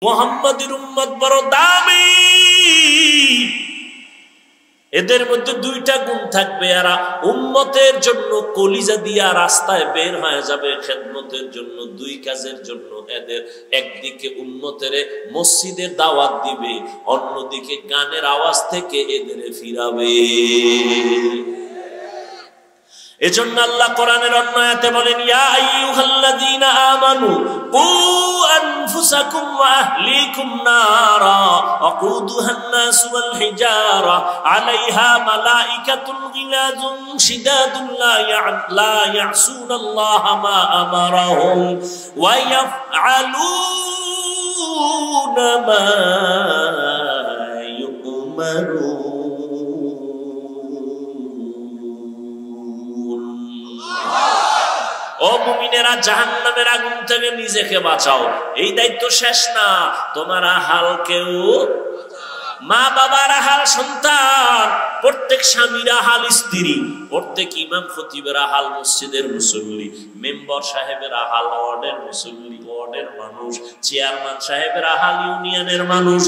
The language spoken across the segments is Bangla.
মুহাম্মাদের উম্মত বড় দামি, এদের মধ্যে দুইটা গুণ থাকবে, এরা উম্মতের জন্য কলিজা দিয়া রাস্তায় বের হয়ে যাবে খেদমতের জন্য, দুই কাজের জন্য। এদের একদিকে উম্মতের মসজিদের দাওয়াত দিবে, অন্যদিকে গানের আওয়াজ থেকে এদের ফিরাবে। এজন্য আল্লাহ কোরআনের অন্য আয়াতে বলেন, ইয়া আইয়ুহাল্লাযীনা আমানু কু আনফুসাকুম ওয়া আহলিকুম নারা ওয়াকুদুহান নাস ওয়াল হিজারা আলাইহা মালাইকাতুন গিলাযুন শিদাদুন লা ইয়াসুনাল্লাহা মা আমারাহুম ওয়া ইয়াফআলুনা মা ইউমারুন। ও মুমিনেরা, জাহান্নামের আগুন থেকে নিজেকে বাঁচাও। এই দায়িত্ব শেষ না, তোমার আহাল কেউ, মা বাবার আহাল সন্তান, প্রত্যেক স্বামীর আহাল স্ত্রী, প্রত্যেক ইমাম খতিবের আহাল মসজিদের মুসল্লি, মেম্বার সাহেবের আহাল ওয়ার্ডের মুসল্লি, ওয়ার্ডের মানুষ, চেয়ারম্যান সাহেবের আহাল ইউনিয়নের মানুষ,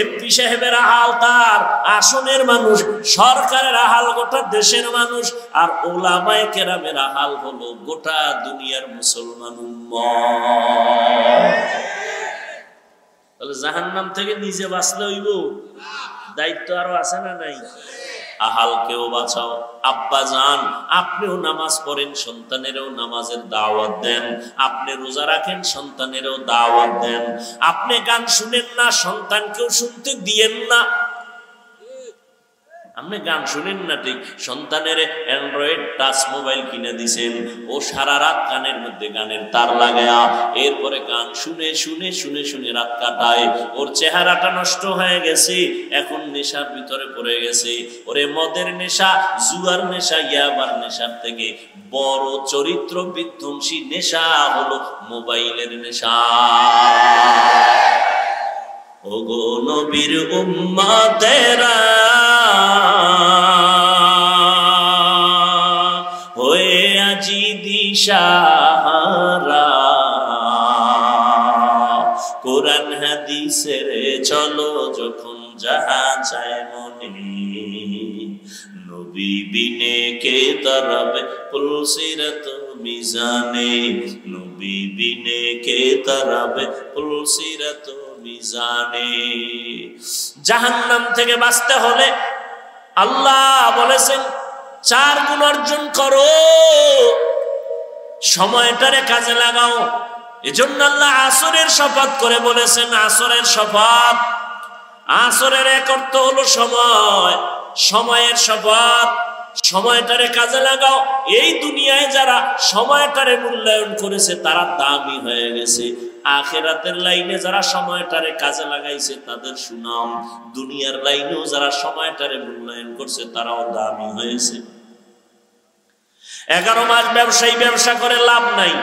এমপি সাহেবের আহাল তার আসনের মানুষ, সরকারের আহাল গোটা দেশের মানুষ, আর উলামায়ে কেরামের আহাল হলো গোটা দুনিয়ার মুসলমান উম্মত। তাহলে জাহান্নাম থেকে নিজে বাঁচলে হইব, দায়িত্ব আরো আছে না নাই? আহালকেও বাঁচাও। আব্বা জান, আপনিও নামাজ পড়েন, সন্তানেরও নামাজের দাওয়াত দেন। আপনি রোজা রাখেন, সন্তানেরও দাওয়াত দেন। আপনি গান শুনেন না, সন্তানকেও শুনতে দিয়েন না। আপনি গান শুনেন না ঠিক, সন্তানের অ্যান্ড্রয়েড টাচ মোবাইল কিনে দিছেন, ও সারা রাত কানের মধ্যে গানের তার লাগায়া এরপরে গান শুনে শুনে শুনে শুনে রাত কাটায়। ওর চেহারাটা নষ্ট হয়ে গেছে, এখন নেশার ভিতরে পড়ে গেছে। ওরে মদের নেশা, জুয়ার নেশা, ইয়াবার নেশার থেকে বড় চরিত্র বিধ্বংসী নেশা হলো মোবাইলের নেশা। ওগো নবীর উম্মতেরা হয়ে আজি দিশাহারা, কোরআন হাদিসের চলো যখন যাহা চায় মনে, নবী বিনে কে তরবে পুলসিরত মিজানে, নবী বিনে কে তরবে পুলসিরত মিজানে। জাহান্নাম থেকে বাঁচতে হলে আল্লাহ বলেছেন 4 গুণ অর্জন করো, সময়টারে কাজে লাগাও। এজন্য আল্লাহ আসরের শপথ করে বলেছেন, আসরের শপথ। আসরের এক অর্থ হলো সময়, সময়ের শপথ। সময়টারে কাজে লাগাও। এই দুনিয়ায় যারা সময়টারে মূল্যায়ন করেছে তারা দামি হয়ে গেছে। আখিরাতের লাইনে যারা সময়টারে কাজে লাগাইছে তাদের সুনাম, দুনিয়ার লাইনেও যারা সময়টারে মূল্যায়ন করছে তারাও দামি হয়েছে। 11 মাস ব্যবসায়ী ব্যবসা করে লাভ নাই,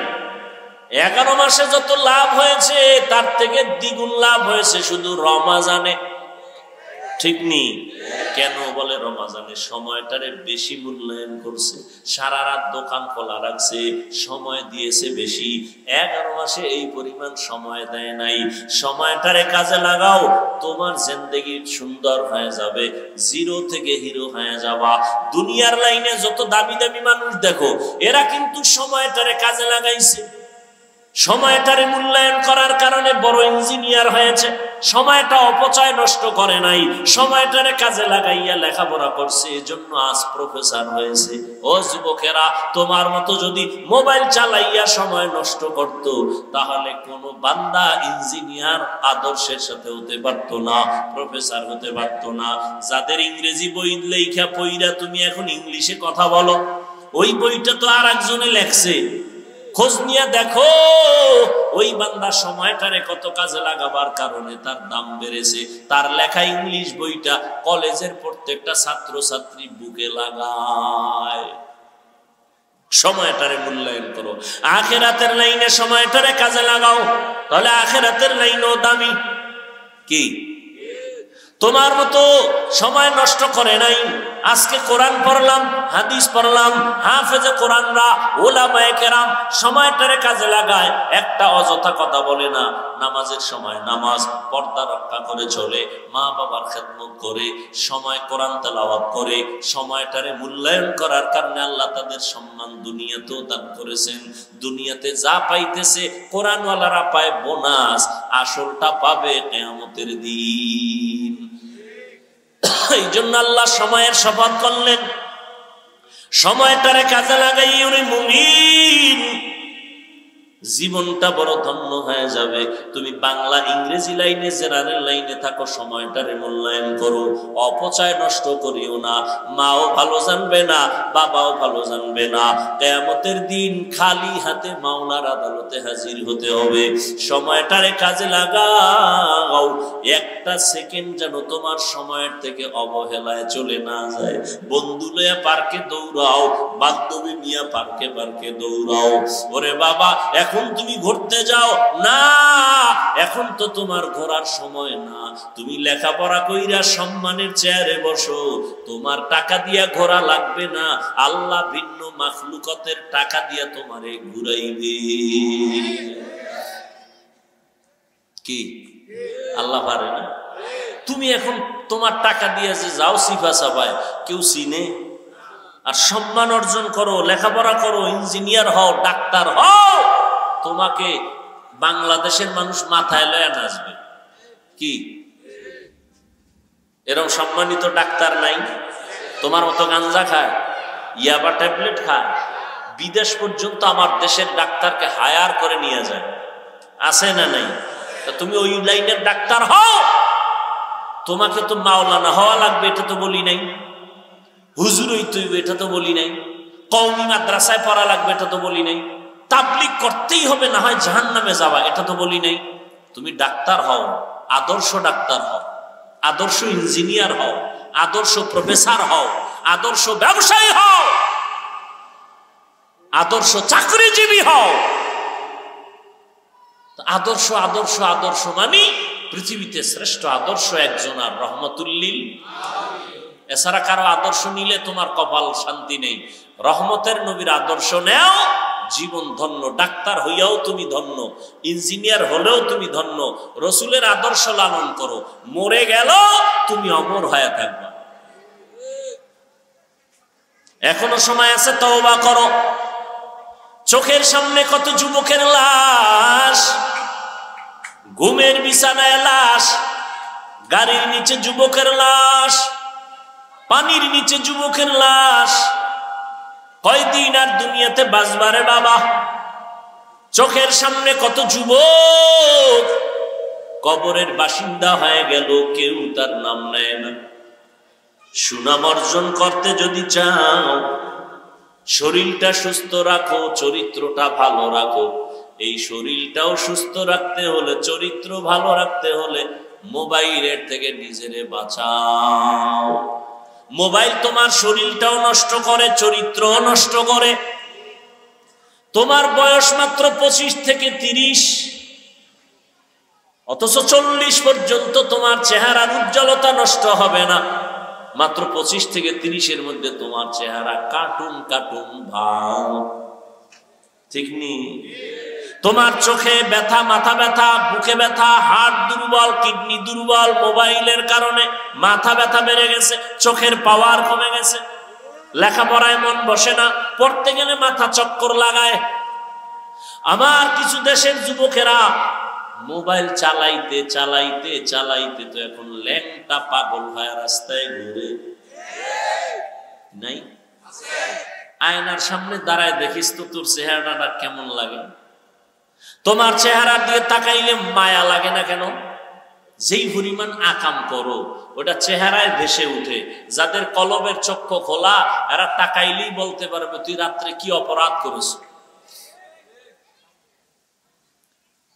11 মাসে যত লাভ হয়েছে তার থেকে দ্বিগুণ লাভ হয়েছে শুধু রমাজানে। ঠিক নেই? কেন বলে রমাজানে সময়টারে বেশি মূল্যায়ন করছে, সারা রাত দোকান খোলা রাখছে, সময় দিয়েছে বেশি। 11 মাসে এই পরিমাণ সময় দেয় নাই। সময়টারে কাজে লাগাও, তোমার জিন্দেগি সুন্দর হয়ে যাবে, জিরো থেকে হিরো হয়ে যাবা। দুনিয়ার লাইনে যত দামি দামি মানুষ দেখো, এরা কিন্তু সময়টারে কাজে লাগাইছে। সময়টারে মূল্যায়ন করার কারণে বড় ইঞ্জিনিয়ার হয়েছে, সময়টা অপচয় নষ্ট করে নাই, সময়টারে কাজে লাগাইয়া লেখাপড়া করছে, এজন্য আজ প্রফেসর হয়েছে। ও যুবকেরা, তোমার মতো যদি মোবাইল চালাইয়া সময় নষ্ট করত তাহলে কোনো বান্দা ইঞ্জিনিয়ার আদর্শের সাথে হতে পারত না, প্রফেসর হতে পারত না। যাদের ইংরেজি বই লেখা পইরা তুমি এখন ইংলিশে কথা বলো, ওই বইটা তো আর একজনে লেখছে, খোঁজ নিয়ে দেখো ওই বান্দা সময়টারে কত কাজে লাগাবার কারণে তার দাম বেড়েছে। তার লেখা ইংলিশ বইটা কলেজের প্রত্যেকটা ছাত্র ছাত্রী বুকে লাগায়। সময়টারে মূল্যায়ন করো, আখিরাতের লাইনে সময়টারে কাজে লাগাও, তাহলে আখিরাতের লাইনও দামি। কি তোমার মতো সময় নষ্ট করে নাই। আজকে কোরআন পড়লাম, হাদিস পড়লাম, হাফেজে কোরআনরা, উলামায়ে কেরাম সময়টারে কাজে লাগায়, একটা অযথা কথা বলে না। নামাজের সময় নামাজ, পর্দা রক্ষা করে চলে, মা বাবার খেদমত করে, সময় কোরআন তেলাওয়াত করে, সময়টারে মূল্যায়ন করার কারণে আল্লাহ তাদের সম্মান দুনিয়াতেও দান করেছেন। দুনিয়াতে যা পাইতেছে কোরআনওয়ালারা পায় বোনাস, আসলটা পাবে কিয়ামতের দিন। এই জন্য আল্লাহ সময়ের শপথ করলেন, সময়টারে কাজে লাগাই ওরে মুমিন, জীবনটা বড় ধন্য হয়ে যাবে। তুমি বাংলা ইংরেজি লাইনে জেনারেল লাইনে থাকো, সময়টারে মূল্যায়ন করো, অপচয় নষ্ট করিও না। মাও ভালো জানবে না, বাবাও ভালো জানবে না, কিয়ামতের দিন খালি হাতে মাওলার আদালতে হাজির হতে হবে। সময়টারে কাজে লাগাও, একটা সেকেন্ড যেন তোমার সময়ের থেকে অবহেলায় চলে না যায়। বন্ধু লইয়া পার্কে দৌড়াও, বান্ধবী নিয়া পার্কে পার্কে দৌড়াও। ওরে বাবা এখন তুমি ঘুরতে যাও না, এখন তো তোমার ঘোরার সময় না। তুমি লেখাপড়া কইরা সম্মানের চেয়ারে বসো, তোমার টাকা দিয়া ঘোরা লাগবে না, আল্লাহ ভিন্ন মাখলুকতের টাকা দিয়া তোমারে ঘুরাইবে। কি আল্লাহ পারে না? তুমি এখন তোমার টাকা দিয়ে যে যাও সিফা সাফায়, কেউ চিনে? আর সম্মান অর্জন করো, লেখাপড়া করো, ইঞ্জিনিয়ার হও, ডাক্তার হও, তোমাকে বাংলাদেশের মানুষ মাথায় লয়া নাচবে। কি এরকম সম্মানিত ডাক্তার নাই? তোমার মতো গাঞ্জা খায়, ইয়াবা ট্যাবলেট খায়, বিদেশ পর্যন্ত আমার দেশের ডাক্তারকে হায়ার করে নিয়ে যায়, আছে না নাই? তুমি ওই লাইনের ডাক্তার হও, তোমাকে তো মাওলানা হওয়া লাগবে এটা তো বলি নাই, হুজুর হইতে হইবে এটা তো বলি নাই, কওমি মাদ্রাসায় পড়া লাগবে এটা তো বলি নাই, তাবলীগ করতেই হবে না হয় জাহান্নামে যাবা এটা তো বলি নাই। তুমি ডাক্তার হও, আদর্শ ডাক্তার হও, আদর্শ ইঞ্জিনিয়ার হও, আদর্শ প্রফেসর হও, আদর্শ ব্যবসায়ী হও, আদর্শ চাকরিজীবী হও। আদর্শ আদর্শ আদর্শ মানে পৃথিবীতে শ্রেষ্ঠ আদর্শ একজন আর রহমতুল্লিল। এছাড়া কারো আদর্শ নিলে তোমার কপাল শান্তি নেই। রহমতের নবীর আদর্শ নেও, জীবন ধন্য। ডাক্তার হইয়াও তুমি ধন্য, ইঞ্জিনিয়ার হলেও তুমি ধন্য। রসুলের আদর্শ লালন করো, মরে গেল তুমি অমর হয়ে থাকবা। এখনো সময় আছে, তওবা করো। চোখের সামনে কত যুবকের লাশ, ঘুমের বিছানায় লাশ, গাড়ির নিচে যুবকের লাশ, পানির নিচে যুবকের লাশ। কয়দিন আর দুনিয়াতে বাঁচবারে বাবা? চোখের সামনে কত যুবক কবরের বাসিন্দা হয়ে গেল, কেউ তার নাম নেয় না। সুনাম অর্জন করতে যদি চাও, শরীরটা সুস্থ রাখো, চরিত্রটা ভালো রাখো। এই শরীরটাও সুস্থ রাখতে হলে, চরিত্র ভালো রাখতে হলে মোবাইলের থেকে নিজেরে বাঁচাও। মোবাইল তোমার শরীরটাও নষ্ট করে, চরিত্রও নষ্ট করে। তোমার বয়স মাত্র 25 থেকে 30, অথচ 40 পর্যন্ত তোমার চেহারার উজ্জ্বলতা নষ্ট হবে না। মাত্র 25 থেকে 30-এর মধ্যে তোমার চেহারা কার্টুন কার্টুন ভাব, ঠিক নেই? তোমার চোখে ব্যথা, মাথা ব্যথা, বুকে ব্যথা, হার্ট দুর্বল, কিডনি দুর্বল, মোবাইলের কারণে মাথা ব্যথা বেড়ে গেছে, চোখের পাওয়ার কমে গেছে, লেখাপড়ায় মন বসে না, পড়তে গেলে মাথা চক্কর লাগায়। আমার কিছু দেশের যুবকেরা মোবাইল চালাইতে চালাইতে চালাইতে তো এখন ল্যাংটা পাগল হয়ে রাস্তায় ঘুরে। নাই? আয়নার সামনে দাঁড়ায় দেখিস তো তোর চেহারাটা কেমন লাগে। তোমার চেহারা দিয়ে তাকাইলে মায়া লাগে না কেন? যেই পরিমাণ আকাম করো ওটা চেহারায় ভেসে উঠে। যাদের কলবের চক্ষু খোলা এরা তাকাইলেই বলতে পারবে তুই রাত্রে কি অপরাধ করেছ।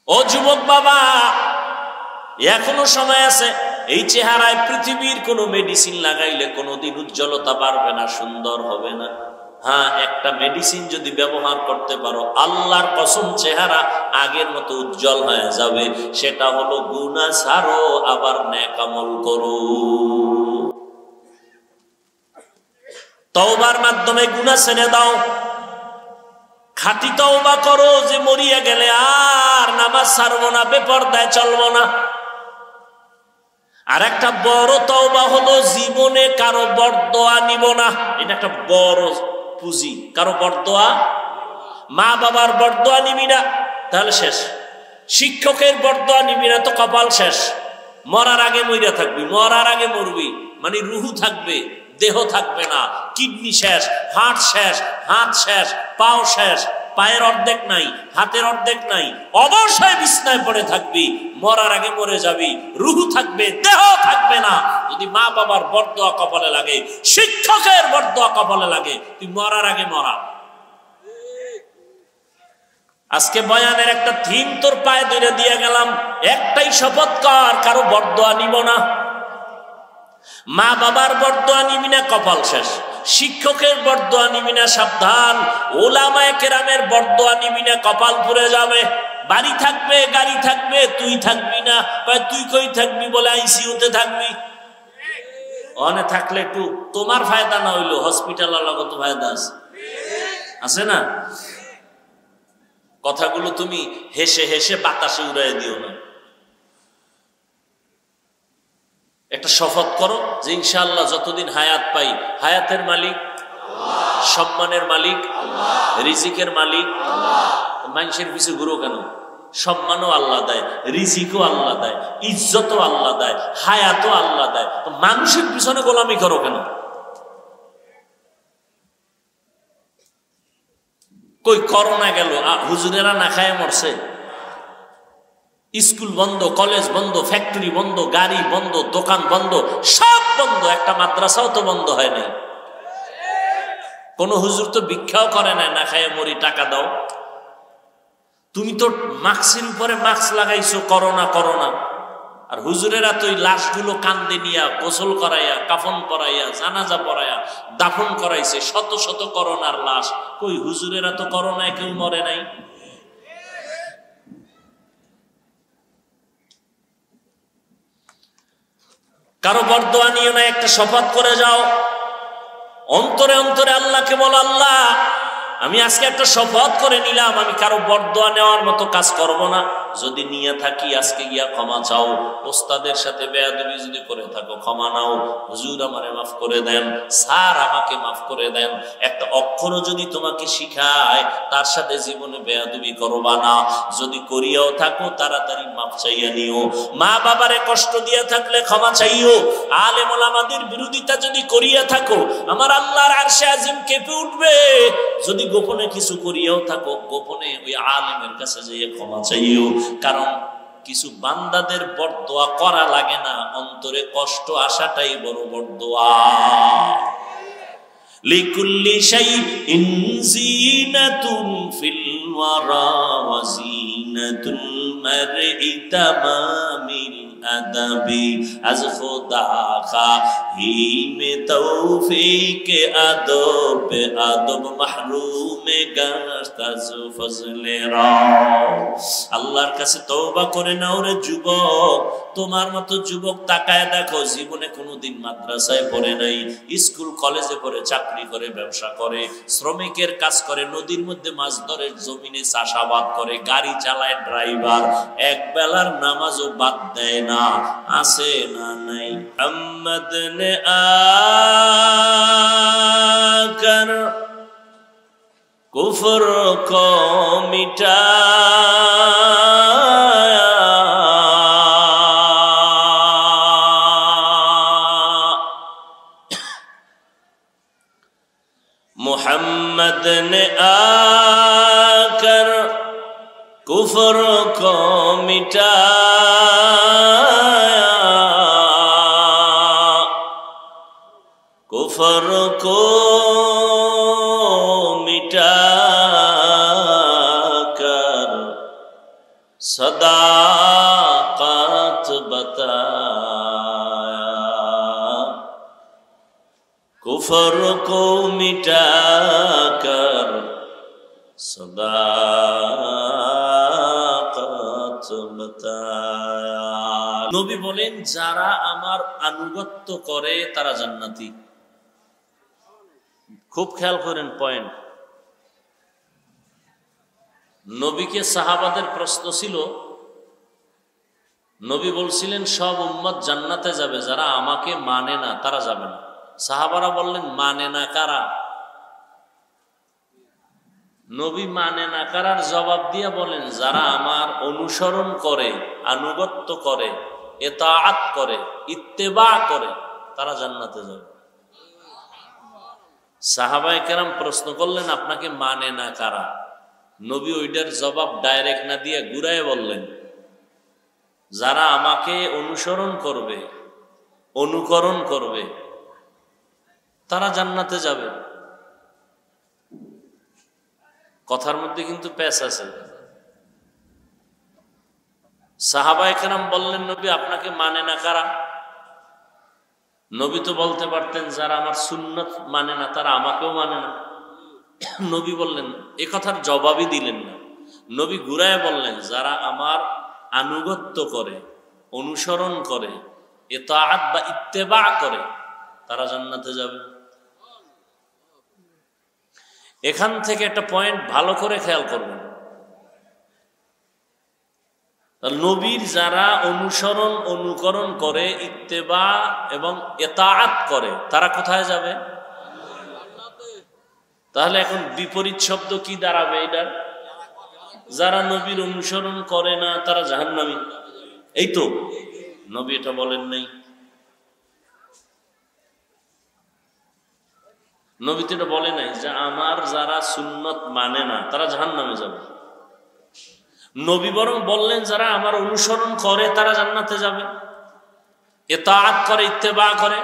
ও যুবক বাবা, এখনো সময় আছে। এই চেহারায় পৃথিবীর কোনো মেডিসিন লাগাইলে কোনোদিন উজ্জ্বলতা বাড়বে না, সুন্দর হবে না। হ্যাঁ, একটা মেডিসিন যদি ব্যবহার করতে পারো, আল্লাহর কসম চেহারা আগের মতো উজ্জ্বল হয়ে যাবে। সেটা হলো গুনাহ ছাড়ো, আবার নেক আমল করো। তওবার মাধ্যমে গুনাহ ছেড়ে দাও। খাঁটি তওবা করো যে মরিয়া গেলে আর নামাজ ছাড়বো না, বেপরদায় চলবো না। আর একটা বড় তওবা হলো জীবনে কারো বরদোয়া নিব না। এটা একটা বড় পুঁজি। কারো বরদোয়া, মা বাবার বরদোয়া নিবি না, তাহলে শেষ। শিক্ষকের বরদোয়া নিবি না তো কপাল শেষ। মরার আগে মইরা থাকবি, মরার আগে মরবি, মানে রুহু থাকবে, দেহ থাকবে না। কিডনি শেষ, হার্ট শেষ, হাত শেষ, পাও শেষ, পায়ের অর্ধেক নাই, হাতের অর্ধেক নাই, অবশ্যই বিছনায় পড়ে থাকবি। মরার আগে মরে যাবি, রুহু থাকবে, দেহ থাকবে না। যদি মা বাবার বরদোয়া কপালে লাগে, শিক্ষকের বরদোয়া কপালে লাগে, তুই মরার আগে মরা। আজকে বয়ানের একটা থিম তোর পায়ে ধরে দিয়ে গেলাম, একটাই শপথ কর, কারো বরদোয়া নিব না। মা বাবার বরদোয়া নিবি না, কপাল শেষ। শিক্ষকের বরদোয়া নিবি না, সাবধান। ওলামায়ে কেরামের বরদোয়া নিবি না, কপাল পুড়ে যাবে। বাড়ি থাকবে, গাড়ি থাকবে, তুই থাকবি না। তুই কই থাকবি বলে আইসিইউতে থাকবি। ওখানে থাকলে একটু তোমার ফায়দা না হইলো হসপিটাল কত ফায়দা আছে, আছে না? কথাগুলো তুমি হেসে হেসে বাতাসে উড়াই দিও না। একটা শপথ করো যে ইনশাআল্লাহ যতদিন হায়াত পাই, হায়াতের মালিক আল্লাহ, সম্মানের মালিক আল্লাহ, রিজিকের মালিক আল্লাহ। মানুষের পিছু ঘুরো কেন? সম্মানও আল্লাহ দেয়, রিজিকও আল্লাহ দেয়, ইজ্জতও আল্লাহ দেয়, হায়াতও আল্লাহ দেয়। তো মানুষের পিছনে গোলামি করো কেন? কই করোনা গেল, হুজুরেরা না খায় মরছে? স্কুল বন্ধ, কলেজ বন্ধ, ফ্যাক্টরি বন্ধ, গাড়ি বন্ধ, দোকান বন্ধ, সব বন্ধ। একটা মাদ্রাসাও তো বন্ধ হয় নাই। কোন হুজুর তো ভিক্ষাও করে নাই, না খায় মরি টাকা দাও। তুমি তো মাস্কের উপরে মাস্ক লাগাইছো, করোনা করোনা। আর হুজুরেরা তো ওই লাশগুলো কান্দে নিয়া গোসল করাইয়া, কাফন পরাইয়া, জানাজা পরাইয়া দাফন করাইছে শত শত করোনার লাশ। কই হুজুরেরা তো করোনায় কেউ মরে নাই। কারো বরদোয়া নিও না, একটা শপথ করে যাও। অন্তরে অন্তরে আল্লাহকে বলো, আল্লাহ আমি আজকে একটা শপথ করে নিলাম, আমি কারো বরদোয়া নেওয়ার মতো কাজ করব না। যদি নিয়ে থাকি আজকে গিয়া ক্ষমা চাও। ওস্তাদের সাথে বেয়াদবি যদি করে থাকো ক্ষমা নাও। হুজুর আমারে মাফ করে দেন, স্যার আমাকে মাফ করে দেন। একটা অক্ষরও যদি তোমাকে শিখায় তার সাথে জীবনে বেয়াদবি করবা না। যদি করিয়াও থাকো তাড়াতাড়ি মাফ চাইয়া নিও। মা বাবারে কষ্ট দিয়া থাকলে ক্ষমা চাইও। আলেম ওলামাদের বিরোধিতা যদি করিয়া থাকো, আমার আল্লাহর আরশে আজিম কেঁপে উঠবে। যদি গোপনে কিছু করিয়াও থাকো, গোপনে ওই আলেমের কাছে যেয়ে ক্ষমা চাইও। কারণ কিছু বান্দাদের বরদোয়া করা লাগে না, অন্তরে কষ্ট আসাটাই বড় বরদোয়া। লিকুল্লি শাইইন জিনাতুন ফিল ওয়ারা ওয়া জিনাতুল মারই তামামিল আদাবি আজ খুদা খাহিমে তৌফিক আদব আদব মাহরুমে গাস্তাজ ফজলে রা। আল্লাহর কাছে তওবা করে নাও রে যুবক। তোমার মতো যুবক তাকায় দেখো, জীবনে কোনোদিন মাদ্রাসায় পড়ে নাই, স্কুল কলেজে পড়ে, চাকরি করে, ব্যবসা করে, শ্রমিকের কাজ করে, নদীর মধ্যে মাছ ধরে, জমিনে চাষাবাদ করে, গাড়ি চালায়, ড্রাইভার, এক বেলার নামাজও বাদ দেয় না। আছে না নাই? মুহাম্মদ নে আকর কুফর কো মিটায়া, मुहम्मद ने आकर कुफर को मिटाया, कुफर को मिटाकर सदाकत बताया, कुफर को मिटाकर सदाकत बताया। নবী বলেন, যারা আমার আনুগত্য করে তারা জান্নাতি। খুব খেয়াল করেন পয়েন্ট। নবীকে সাহাবাদের প্রশ্ন ছিল, নবী বলছিলেন সব উম্মত জান্নাতে যাবে, যারা আমাকে মানে না তারা যাবে না। সাহাবারা বললেন মানে না কারা? নবী মানে না কারার জবাব দিয়ে বলেন, যারা আমার অনুসরণ করে, আনুগত্য করে, ইতাআত করে, ইত্তেবা করে, তারা জান্নাতে যাবে। সাহাবায়ে কেরাম প্রশ্ন করলেন, আপনাকে মানে না কারা? নবী ওইটার জবাব ডাইরেক্ট না দিয়ে ঘুরায় বললেন, যারা আমাকে অনুসরণ করবে, অনুকরণ করবে, তারা জান্নাতে যাবে। কথার মধ্যে কিন্তু প্যাচ আছে। সাহাবায়ে কেরাম বললেন, নবী আপনাকে মানে না কারা? নবী তো বলতে পারতেন, যারা আমার সুন্নত মানে না তারা আমাকেও মানে না। নবী বললেন, এ কথার জবাবই দিলেন না। নবী ঘুরায় বললেন, যারা আমার আনুগত্য করে, অনুসরণ করে, ইতাআত বা ইত্তেবা করে, তারা জান্নাতে যাবে। এখান থেকে একটা পয়েন্ট ভালো করে খেয়াল করবেন। নবীর যারা অনুসরণ, অনুকরণ করে, ইত্তেবা এবং ইতাআত করে, তারা কোথায় যাবে? তাহলে এখন বিপরীত শব্দ কি দাঁড়াবে এটার? যারা নবীর অনুসরণ করে না তারা জাহান্নামী। এই তো, নবী এটা বলেন নাই। নবী তো এটা বলে নাই যে আমার যারা সুন্নত মানে না তারা জাহান্নামে যাবে। নবী বরং বললেন, যারা আমার অনুসরণ করে তারা জান্নাতে যাবে, ইতাআত করে, ইত্তেবা করে।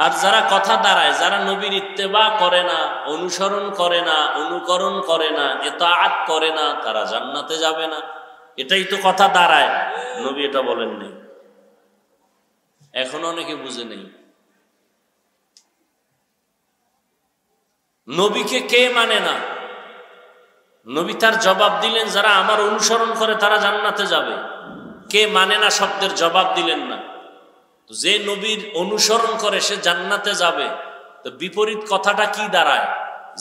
আর যারা কথা দাঁড়ায়, যারা নবীর ইত্তেবা করে না, অনুসরণ করে না, অনুকরণ করে না, ইতাআত করে না, তারা জান্নাতে যাবে না। এটাই তো কথা দাঁড়ায়। নবী এটা বলেন নাই। এখন অনেকে বুঝে নেই। নবীকে কে মানে না? নবী তার জবাব দিলেন, যারা আমার অনুসরণ করে তারা জান্নাতে যাবে। কে মানে না শব্দের জবাব দিলেন না। যে নবীর অনুসরণ করে সে জান্নাতে যাবে, তো বিপরীত কথাটা কি দাঁড়ায়?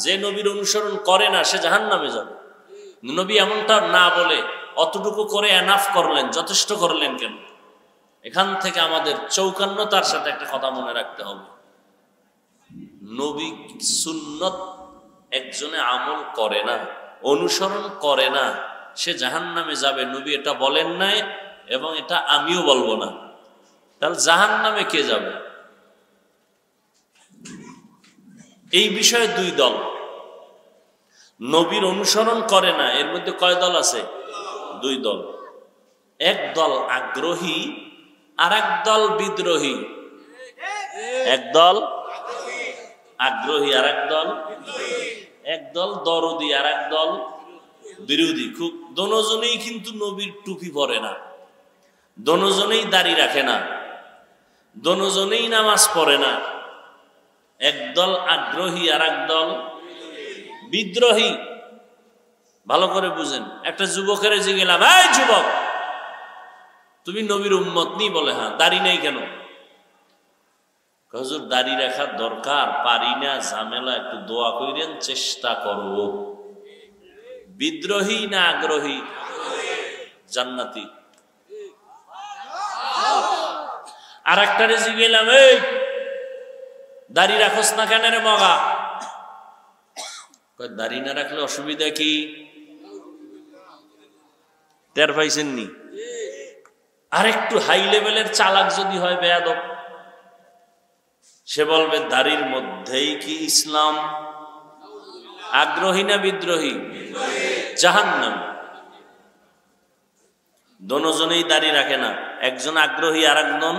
যে নবীর অনুসরণ করে না সে জাহান্নামে যাবে। নবী এমনটা না বলে অতটুকু করে এনাফ করলেন, যথেষ্ট করলেন কেন? এখান থেকে আমাদের চৌকান্নতার সাথে একটা কথা মনে রাখতে হবে। নবী সুন্নত একজনে আমল করে না, অনুসরণ করে না, সে জাহান্নামে যাবে। নবী এটা বলেন নাই এবং এটা আমিও বলবো না। তাহলে জাহান্নামে কে যাবে? এই বিষয়ে দুই দল। নবীর অনুসরণ করে না, এর মধ্যে কয় দল আছে? দুই দল। এক দল আগ্রহী আর এক দল বিদ্রোহী। এক দল আগ্রহী আর এক দল, এক দল দরদি আর এক দল বিরোধী। খুব দোনোজনেই কিন্তু নবীর টুপি পরে না, দোনোজনেই দাড়ি রাখে না, দোনোজনেই নামাজ পড়ে না। একদল আগ্রহী আর একদল বিদ্রোহী। ভালো করে বুঝেন। একটা যুবকের যে গেলাম, এই যুবক তুমি নবীর উম্মত নি? বলে হ্যাঁ। দাড়ি নেই কেন? হুজুর দাড়ি রাখার দরকার, পারি না, ঝামেলা, একটু দোয়া কইরেন, চেষ্টা করব। বিদ্রোহী না আগ্রহী? জান্নাতি। আর একটা রেজি গেলাম, এই দাড়ি রাখস না কেন রে মগা? দাড়ি না রাখলে অসুবিধা কি? টের পাইছেন নি? আর একটু হাই লেভেলের চালাক যদি হয় বেয়াদব, সে বলবে দাড়ির মধ্যেই কি ইসলাম? আগ্রহী না বিদ্রোহী? জাহান্নাম। দোনোজনেই দাড়ি রাখে না, একজন আগ্রহী আর একজন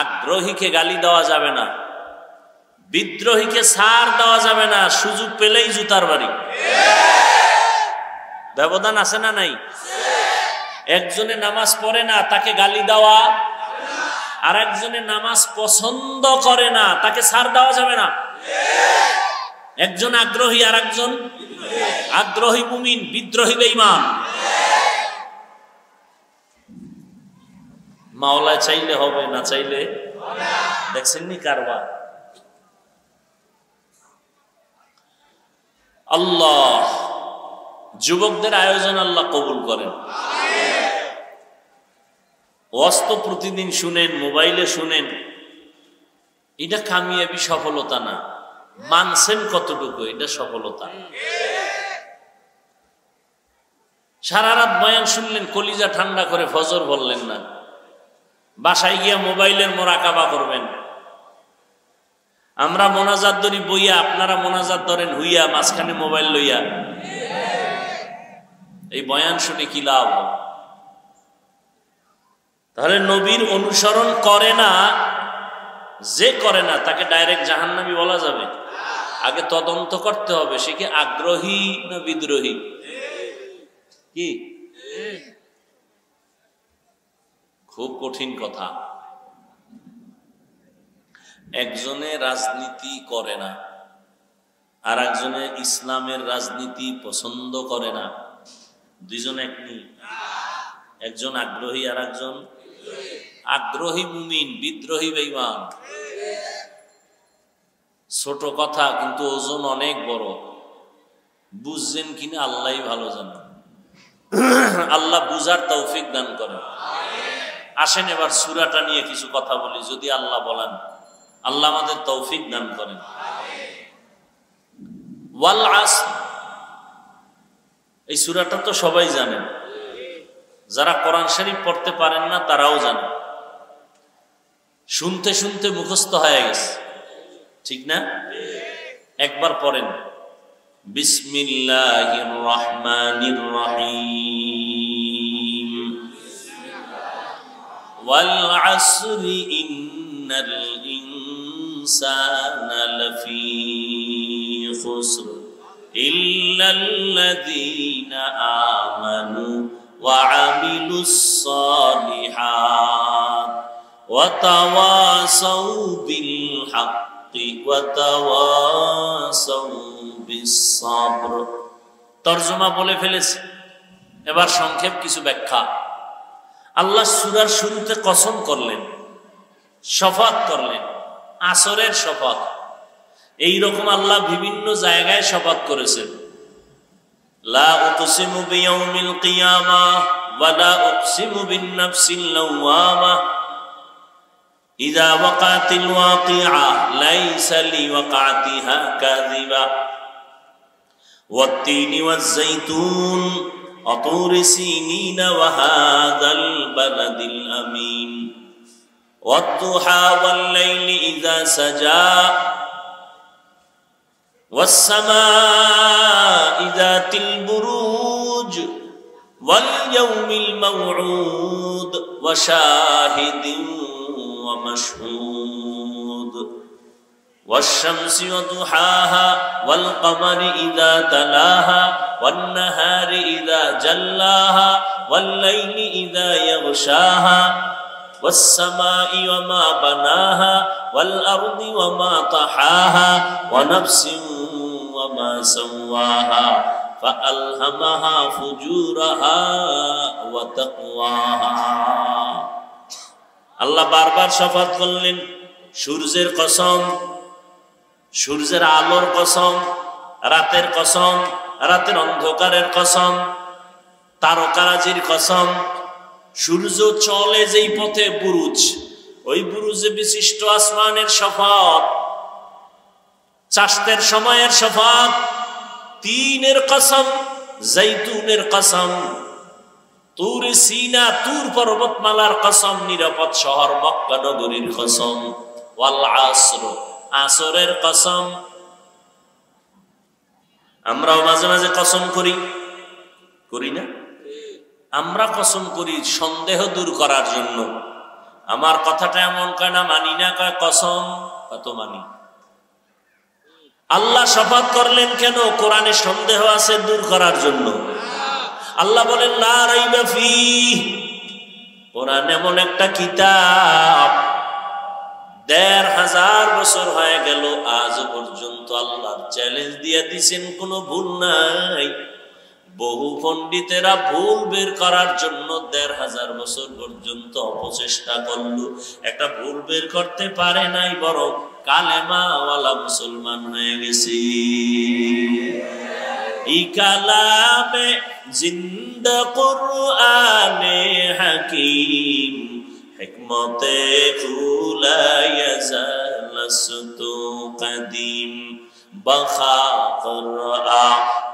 আগ্রহীকে গালি দেওয়া যাবে না, বিদ্রোহীকে ছাড় দেওয়া যাবে না, সুযোগ পেলেই জুতার বাড়ি। ব্যবধান আছে না নাই? একজনে নামাজ পড়ে না, তাকে গালি দেওয়া, আর একজনে নামাজ পছন্দ করে না, তাকে ছাড় দেওয়া যাবে না। একজন আগ্রহী আর একজন আগ্রহী মুমিন, বিদ্রোহী বেঈমান। মাওলা চাইলে হবে, না চাইলে দেখছেন নি কারবার। আল্লাহ যুবকদের আয়োজন আল্লাহ কবুল করেন। ওয়াজ তো প্রতিদিন শুনেন, মোবাইলে শুনেন, এটা কামিয়াবি সফলতা না। মানছেন কতটুকু, এটা সফলতা। সারা রাত বয়ান শুনলেন, কলিজা ঠান্ডা করে ফজর বললেন না, বাসায় গিয়া মোবাইলের মোরাকাবা করবেন। আমরা মোনাজাত ধরি বইয়া, আপনারা মোনাজাত ধরেন হুইয়া, মাঝখানে মোবাইল লইয়া। এই বয়ান শুনে কি লাভ? তাহলে নবীর অনুসরণ করে না, যে করে না তাকে ডাইরেক্ট জাহান্নামী বলা যাবে? আগে তদন্ত করতে হবে সে কি আগ্রহী না বিদ্রোহী। কি খুব কঠিন কথা। একজনে রাজনীতি করে না, আর একজনে ইসলামের রাজনীতি পছন্দ করে না। দুইজন এক নেই, একজন আগ্রহী আর একজন আগ্রহী মুমিন, বিদ্রোহী বেঈমান। ছোট কথা কিন্তু ওজন অনেক বড়। বুঝছেন কিনা আল্লাহই ভালো জানেন। আল্লাহ বুঝার তৌফিক দান করেন। আসেন এবার সূরাটা নিয়ে কিছু কথা বলি, যদি আল্লাহ বলেন। আল্লাহ আমাদের তৌফিক দান করেন। ওয়াল আসর, এই সূরাটা তো সবাই জানেন, যারা কোরআন শরীফ পড়তে পারেন না তারাও জানেন। শুনতে শুনতে মুখস্থ হয়ে গেছে, ঠিক না? একবার পড়েন, বিসমিল্লাহির রহমানির রহিম। ওয়াল আসরি ইন্নাল ইনসানা লাফি খুসর ইল্লাল্লাযীনা আমানু ওয়া আমিলুস সালিহাত ওয়া তাওয়াসাউ বিল হাক্কি ওয়া তাওয়াসাউ বিস সাবর। তরজমা বলে ফেলেছি, এবার সংক্ষেপ কিছু ব্যাখ্যা। আল্লাহ সূরার শুরুতে কসম করলেন, শপথ করলেন, আসরের শপথ। এইরকম আল্লাহ বিভিন্ন জায়গায় শপথ করেছেন। লা উকসিমু বিয়াউমিল কিয়ামাহ ওয়া লা উকসিমু বিন নাফসিল লাওয়ামাহ ইযা ওয়াকাতিল ওয়াকিআ লাইসা লিওয়াকাতিহা কাযিবা ওয়াত-তিনি ওয়াজ-যাইতুন ওয়া তুরি সিনিন ওয়া হাযাল বালাদিল আমিন ওয়াদ-দুহা ওয়াল-লাইলি ইযা সাজা والسماء ذات البروج واليوم الموعود وشاهد ومشهود والشمس وضحاها والقمر إذا تلاها والنهار إذا جلاها والليل إذا يغشاها والسماء وما بناها والأرض وما طحاها ونفس وما سواها فألهمها فجورها وتقواها। আল্লাহ বারবার শপথ করলেন, সূর্যের কসম, সূর্যের আলোর কসম, রাতের কসম, রাতের অন্ধকারের কসম, তারকারাজির কসম। সূর্য চলে যেই পথে বুরুজ, ওই বুরুজে বিশিষ্ট আসমানের শপথ, চাষতের সময়ের শপথ, তিনের কসম, জৈতুনের কসম, তুর সিনা তুর পর্বতমালার কসম, নিরাপদ শহর মক্কা নগরীর কসম, ওয়াল আসর আসরের কসম। আমরাও মাঝে মাঝে কসম করি, করি না? আমরা কসম করি সন্দেহ দূর করার জন্য। আমার কথাটা এমন কয় না মানি না, কয় কসম, কত মানি। আল্লাহ শপথ করলেন কেন? কোরআনে সন্দেহ আছে দূর করার জন্য। আল্লাহ বলেন লা রাইবা ফীহ, কোরআন এমন একটা কিতাব ১৫০০ বছর হয়ে গেল, আজ পর্যন্ত আল্লাহর চ্যালেঞ্জ দিয়ে দিয়েছেন, কোনো ভুল নাই। বহু পণ্ডিতেরা ভুল বের করার জন্য ১৫০০ বছর পর্যন্ত অপচেষ্টা করল, একটা ভুল বের করতে পারে নাই, বরং কালেমাওয়ালা মুসলমান হয়ে গেছে। ই কালামে জিন্দা কুরআনে হাকিম হিকমতে উলা ইয়াজালসতু কদিম বখা কুরআ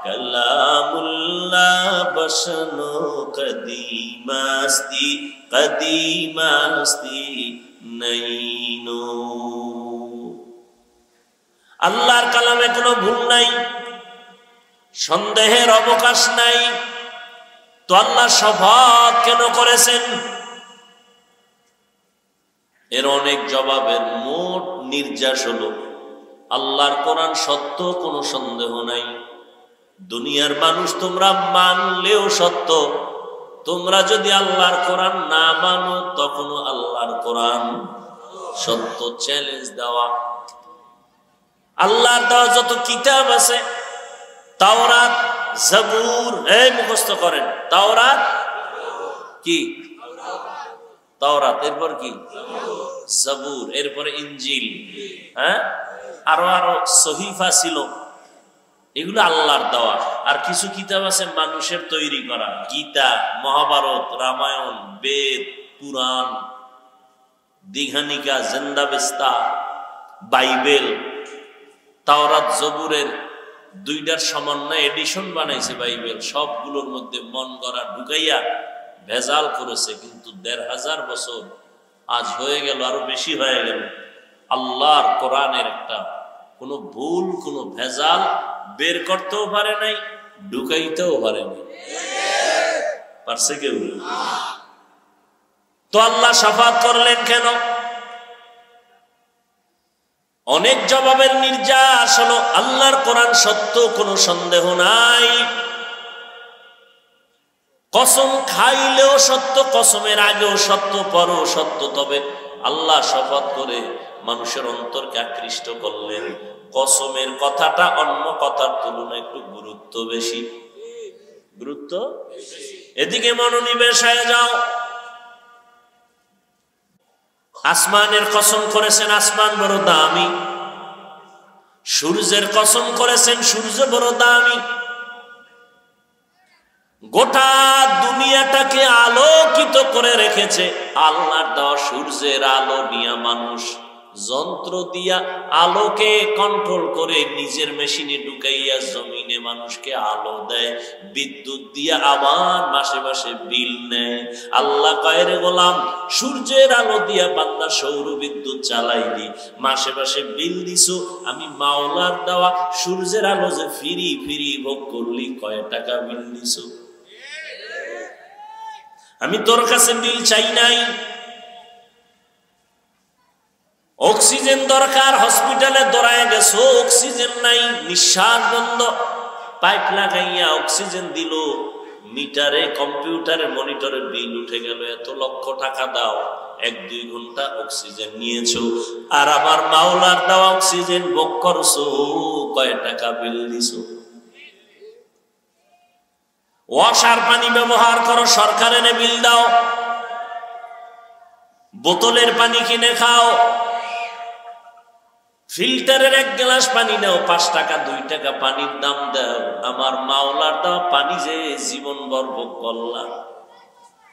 কালামুল্লাহ বশনো কদিমাস্তি কদিমাস্তি নাইনো। আল্লাহর কালামে কোনো ভুল নাই, সন্দেহের অবকাশ নাই। তো আল্লাহ শপথ কেন করেছেন? এর অনেক জবাবের মোট নির্যাস হলো আল্লাহর কোরআন সত্য, কোনো সন্দেহ নাই। দুনিয়ার মানুষ তোমরা মানলেও সত্য, তোমরা যদি আল্লাহর কোরআন না মানো তখনও আল্লাহর কোরআন সত্য। চ্যালেঞ্জ দেওয়া। আল্লাহর দেওয়া যত কিতাব আছে, তাওরাত, জাবুর, এই মুখস্থ করেন, তাওরাত কি? তাওরাত, এরপর কি? জাবুর, এরপরে ইনজিল, হ্যাঁ, আরো আরো সহিফা ছিল, এগুলো আল্লাহর দেওয়া। আর কিছু কিতাব আছে মানুষের তৈরি করা, গীতা, মহাভারত, রামায়ণ, বেদ, পুরাণ, দীঘানিকা, জেন্দাবেস্তা, বাইবেল, তাওরাত, জবুরের দুইটার সমন্বয় এডিশন বানাইছে বাইবেল। সবগুলোর মধ্যে মন গড়া ঢুকাইয়া ভেজাল করেছে। কিন্তু ১৫০০ বছর আজ হয়ে গেল, আরো বেশি হয়ে গেল, আল্লাহর কোরআনের একটা কোনো ভুল, কোনো ভেজাল বের করতেও পারে নাই, ঢুকাইতেও পারে নাই। পারছে কেউ? তো আল্লাহ শাফাত করলেন কেন? অনেক জবাবের নির্যাস হলো আল্লাহর কোরআন সত্য, কোনো সন্দেহ নাই। কসম খাইলেও সত্য, কসমের আগেও সত্য, পরেও সত্য। তবে আল্লাহ শপথ করে মানুষের অন্তরকে আকৃষ্ট করলেন। কসমের কথাটা অন্য কথার তুলনায় একটু গুরুত্ব বেশি। গুরুত্ব এদিকে মনোনিবেশ হয়ে যাও। আসমানের কসম করেছেন, আসমান বড় দামি। সূর্যের কসম করেছেন, সূর্য বড় দামি। গোটা দুনিয়াটাকে আলোকিত করে রেখেছে আল্লাহর দেওয়া সূর্যের আলো নিয়ে। মানুষ যন্ত্র দিয়া আলোকে কন্ট্রোল করে নিজের মেশিনে ঢুকাইয়া জমিনে মানুষকে আলো দেয়। বিদ্যুৎ দিয়া আবার মাসে মাসে বিল নেয়। আল্লাহ কয়, রে গোলাম, সূর্যের আলো দিয়া বান্দা সৌর বিদ্যুৎ চালাইলি, মাসে মাসে বিল দিছো। আমি মাওলার দেওয়া সূর্যের আলো যে ফিরি ফিরি ভোগ করলি, কয় টাকা বিল দিছো? আমি তোর কাছে বিল চাই নাই। অক্সিজেন দরকার, হসপিটালে দৌড়ায় গেছো, অক্সিজেন নাই, নিঃশ্বাস বন্ধ, পাইপ লাগাইয়া অক্সিজেন দিল, মিটারে, কম্পিউটারে, মনিটরে বিল উঠে গেল, এত লক্ষ টাকা দাও, 1-2 ঘন্টা অক্সিজেন নিয়েছো। আর আমার মাওলার দেওয়া অক্সিজেন ভোগ করছো, কয় টাকা বিল দিছো? ওয়াসার পানি ব্যবহার করো, সরকার এনে বিল দাও। বোতলের পানি কিনে খাও, ফিল্টারের 1 গ্লাস পানি নাও, 5 টাকা 2 টাকা পানির দাম দাও। আমার মাওলার দাও পানি যে জীবন ভর ভোগ করলা,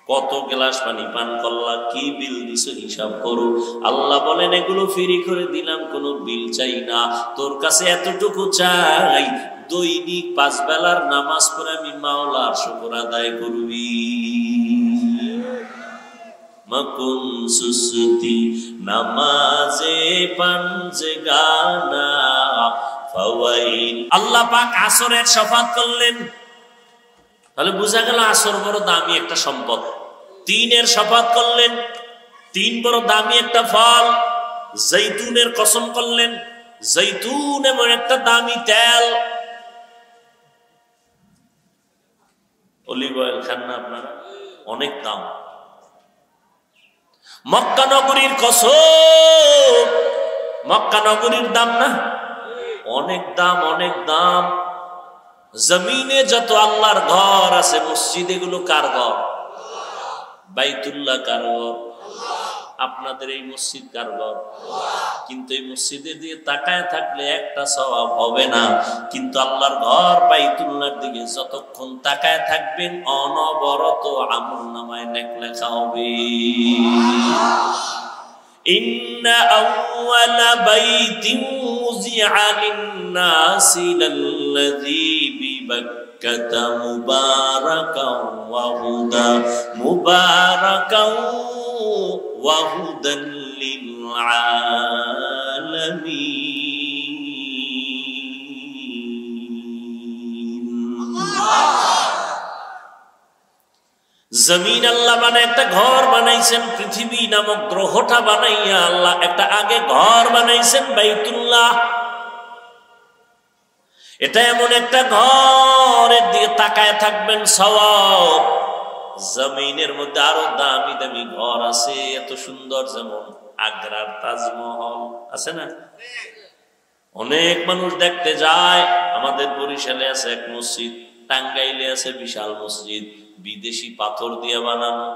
কত গ্লাস পানি পান করলা, কি বিল দিছো হিসাব করো। আল্লাহ বলেন, এগুলো ফ্রি করে দিলাম, কোনো বিল চাই না। তোর কাছে এতটুকু চাই, দৈনিক 5 বেলার নামাজ পড়ে আমি মাওলার শুকর আদায় করবি। মকুন সুসুতি নামাজে পাঞ্জে গানা ফাওয়াইল। আল্লাহ পাক আসরের শফাত করলেন। তাহলে বোঝা গেল আসর বড় দামি একটা সম্পদ। 3-এর শপথ করলেন, 3 বড় দামি একটা ফল। জৈতুনের কসম করলেন, জৈতুন এমন একটা দামি তেল। অলিভ অয়েল খান না আপনারা? অনেক দাম। মক্কা নগরীর কসম, মক্কা নগরীর দাম না? অনেক দাম, অনেক দাম। জমিনে যত আল্লাহর ঘর আছে, মসজিদ, এগুলো কার ঘর? বাইতুল্লাহ কার ঘর? আপনাদের এই মসজিদ কার ঘর? কিন্তু এই মসজিদের দিকে তাকায় থাকলে একটা সওয়াব হবে না, কিন্তু আল্লাহর ঘর বাইতুল্লাহর দিকে যতক্ষণ তাকায় থাকবেন অনবরত আমলনামায় নেক লেখা হবে। ইন্না আউওয়ালা বাইতিন মুযিআ লিন-নাসি লাল্লাযী বিবাক্কাতা মুবারাকাও ওয়া হুদা মুবারাকাও ওয়া হুদাল লিল আলামিন। জমিন আল্লাহ বানায় একটা ঘর বানাইছেন, পৃথিবী নামক গ্রহটা বানাইয়া আল্লাহ একটা আগে ঘর বানাইছেন বাইতুল্লাহ। এটা এমন একটা ঘরের দিকে তাকায় থাকবেন সওয়াব। জমিনের মধ্যে আরো দামি দামি ঘর আছে, এত সুন্দর, যেমন আগ্রার তাজমহল আছে না, অনেক মানুষ দেখতে যায়। আমাদের বরিশালে আছে এক মসজিদ, টাঙ্গাইলে আছে বিশাল মসজিদ, বিদেশি পাথর দিয়ে বানানো,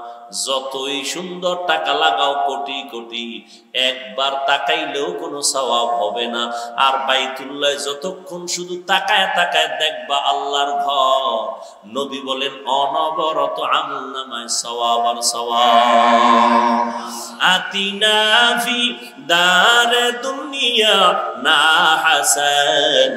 যতই সুন্দর টাকা লাগাও কোটি কোটি, একবার তাকাইলেও কোনো সওয়াব হবে না। আর বাইতুল্লাহ যতক্ষণ শুধু তাকায় তাকায় দেখবা আল্লাহর ঘর, নবী বলেন অনবরত আমলনামায় সওয়াব আর সওয়াব। আতিনা ফি দারে দুনিয়া না হাসান,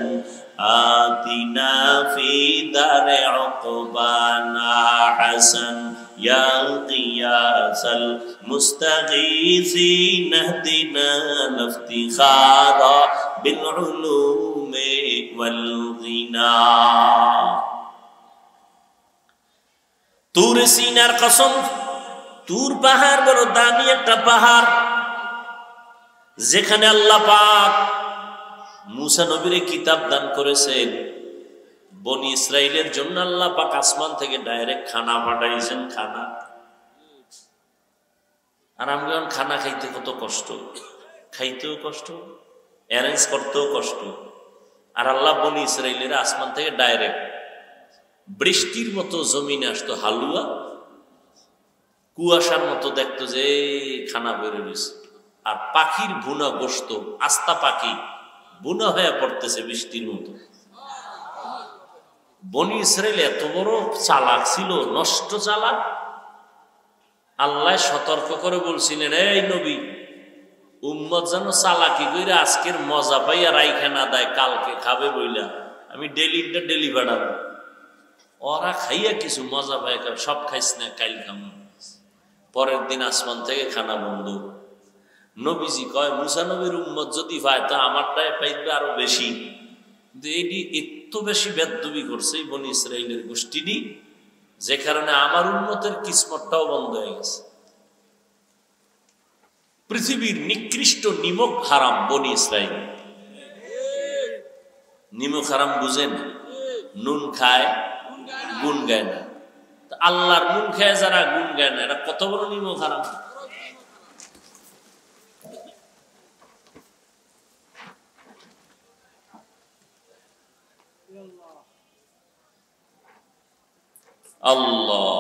আতিনা ফি দারে উকবানা হাসান, ইয়া কিয়াসাল মুস্তাগীসিন ইহদিনা লিফতিখারা বিল উলুমি ওয়াল গিনা। তুর সিনার কসম, তুর পাহাড় বড় দামি একটা পাহাড়, যেখানে আল্লাহ পাক মুসা নবীরে কিতাব দান করেছেন। বনি ইসরাইলের জন্য আল্লাহ পাক আসমান থেকে ডাইরেক্ট খানা পাঠাইছেন, খানা। আর আমরা খানা খাইতে কত কষ্ট, খাইতেও কষ্ট, অ্যারেঞ্জ করতেও কষ্ট। আর আল্লাহ বনি ইসরাইলের আসমান থেকে ডাইরেক্ট বৃষ্টির মতো জমিনে আসতো হালুয়া, কুয়াশার মতো দেখতো যে খানা বেরো রয়েছে। আর পাখির ভুনা গোশত, আস্তা পাখি বুনা হয়ে পড়তেছে বৃষ্টির মতো। বনি ইসরাইল এত বড় চালাক ছিল, নষ্ট চালাক। আল্লাহ সতর্ক করে বলছিলেন, এই নবী, উম্মত যেন চালাকি কইরা আজকের মজা পাইয়া রাইখা না দেয়, কালকে খাবে বইলা আমি ডেলি বাড়াবো। ওরা খাইয়া কিছু মজা পায়, সব খাইস না, কাইল খাম। পরের দিন আসমান থেকে খানা বন্ধ। নবীজি কয়, মুসা নবীর উম্মত যদি পায় তা আমারটাই পাইবে আরো বেশি। কিন্তু এটি এত বেশি বেদবি করছে এই বনি ইসরাইলের গোষ্ঠীটি, যে কারণে আমার উম্মতের কিসমতটাও বন্ধ হয়ে গেছে। পৃথিবীর নিকৃষ্ট নিমক হারাম বনি ইসরাইল। নিমক হারাম বুঝেন? নুন খায় গুণ গায় না। আল্লাহর নুন খায় যারা গুণ গায় না, এটা কত বড় নিমক হারাম। আল্লাহ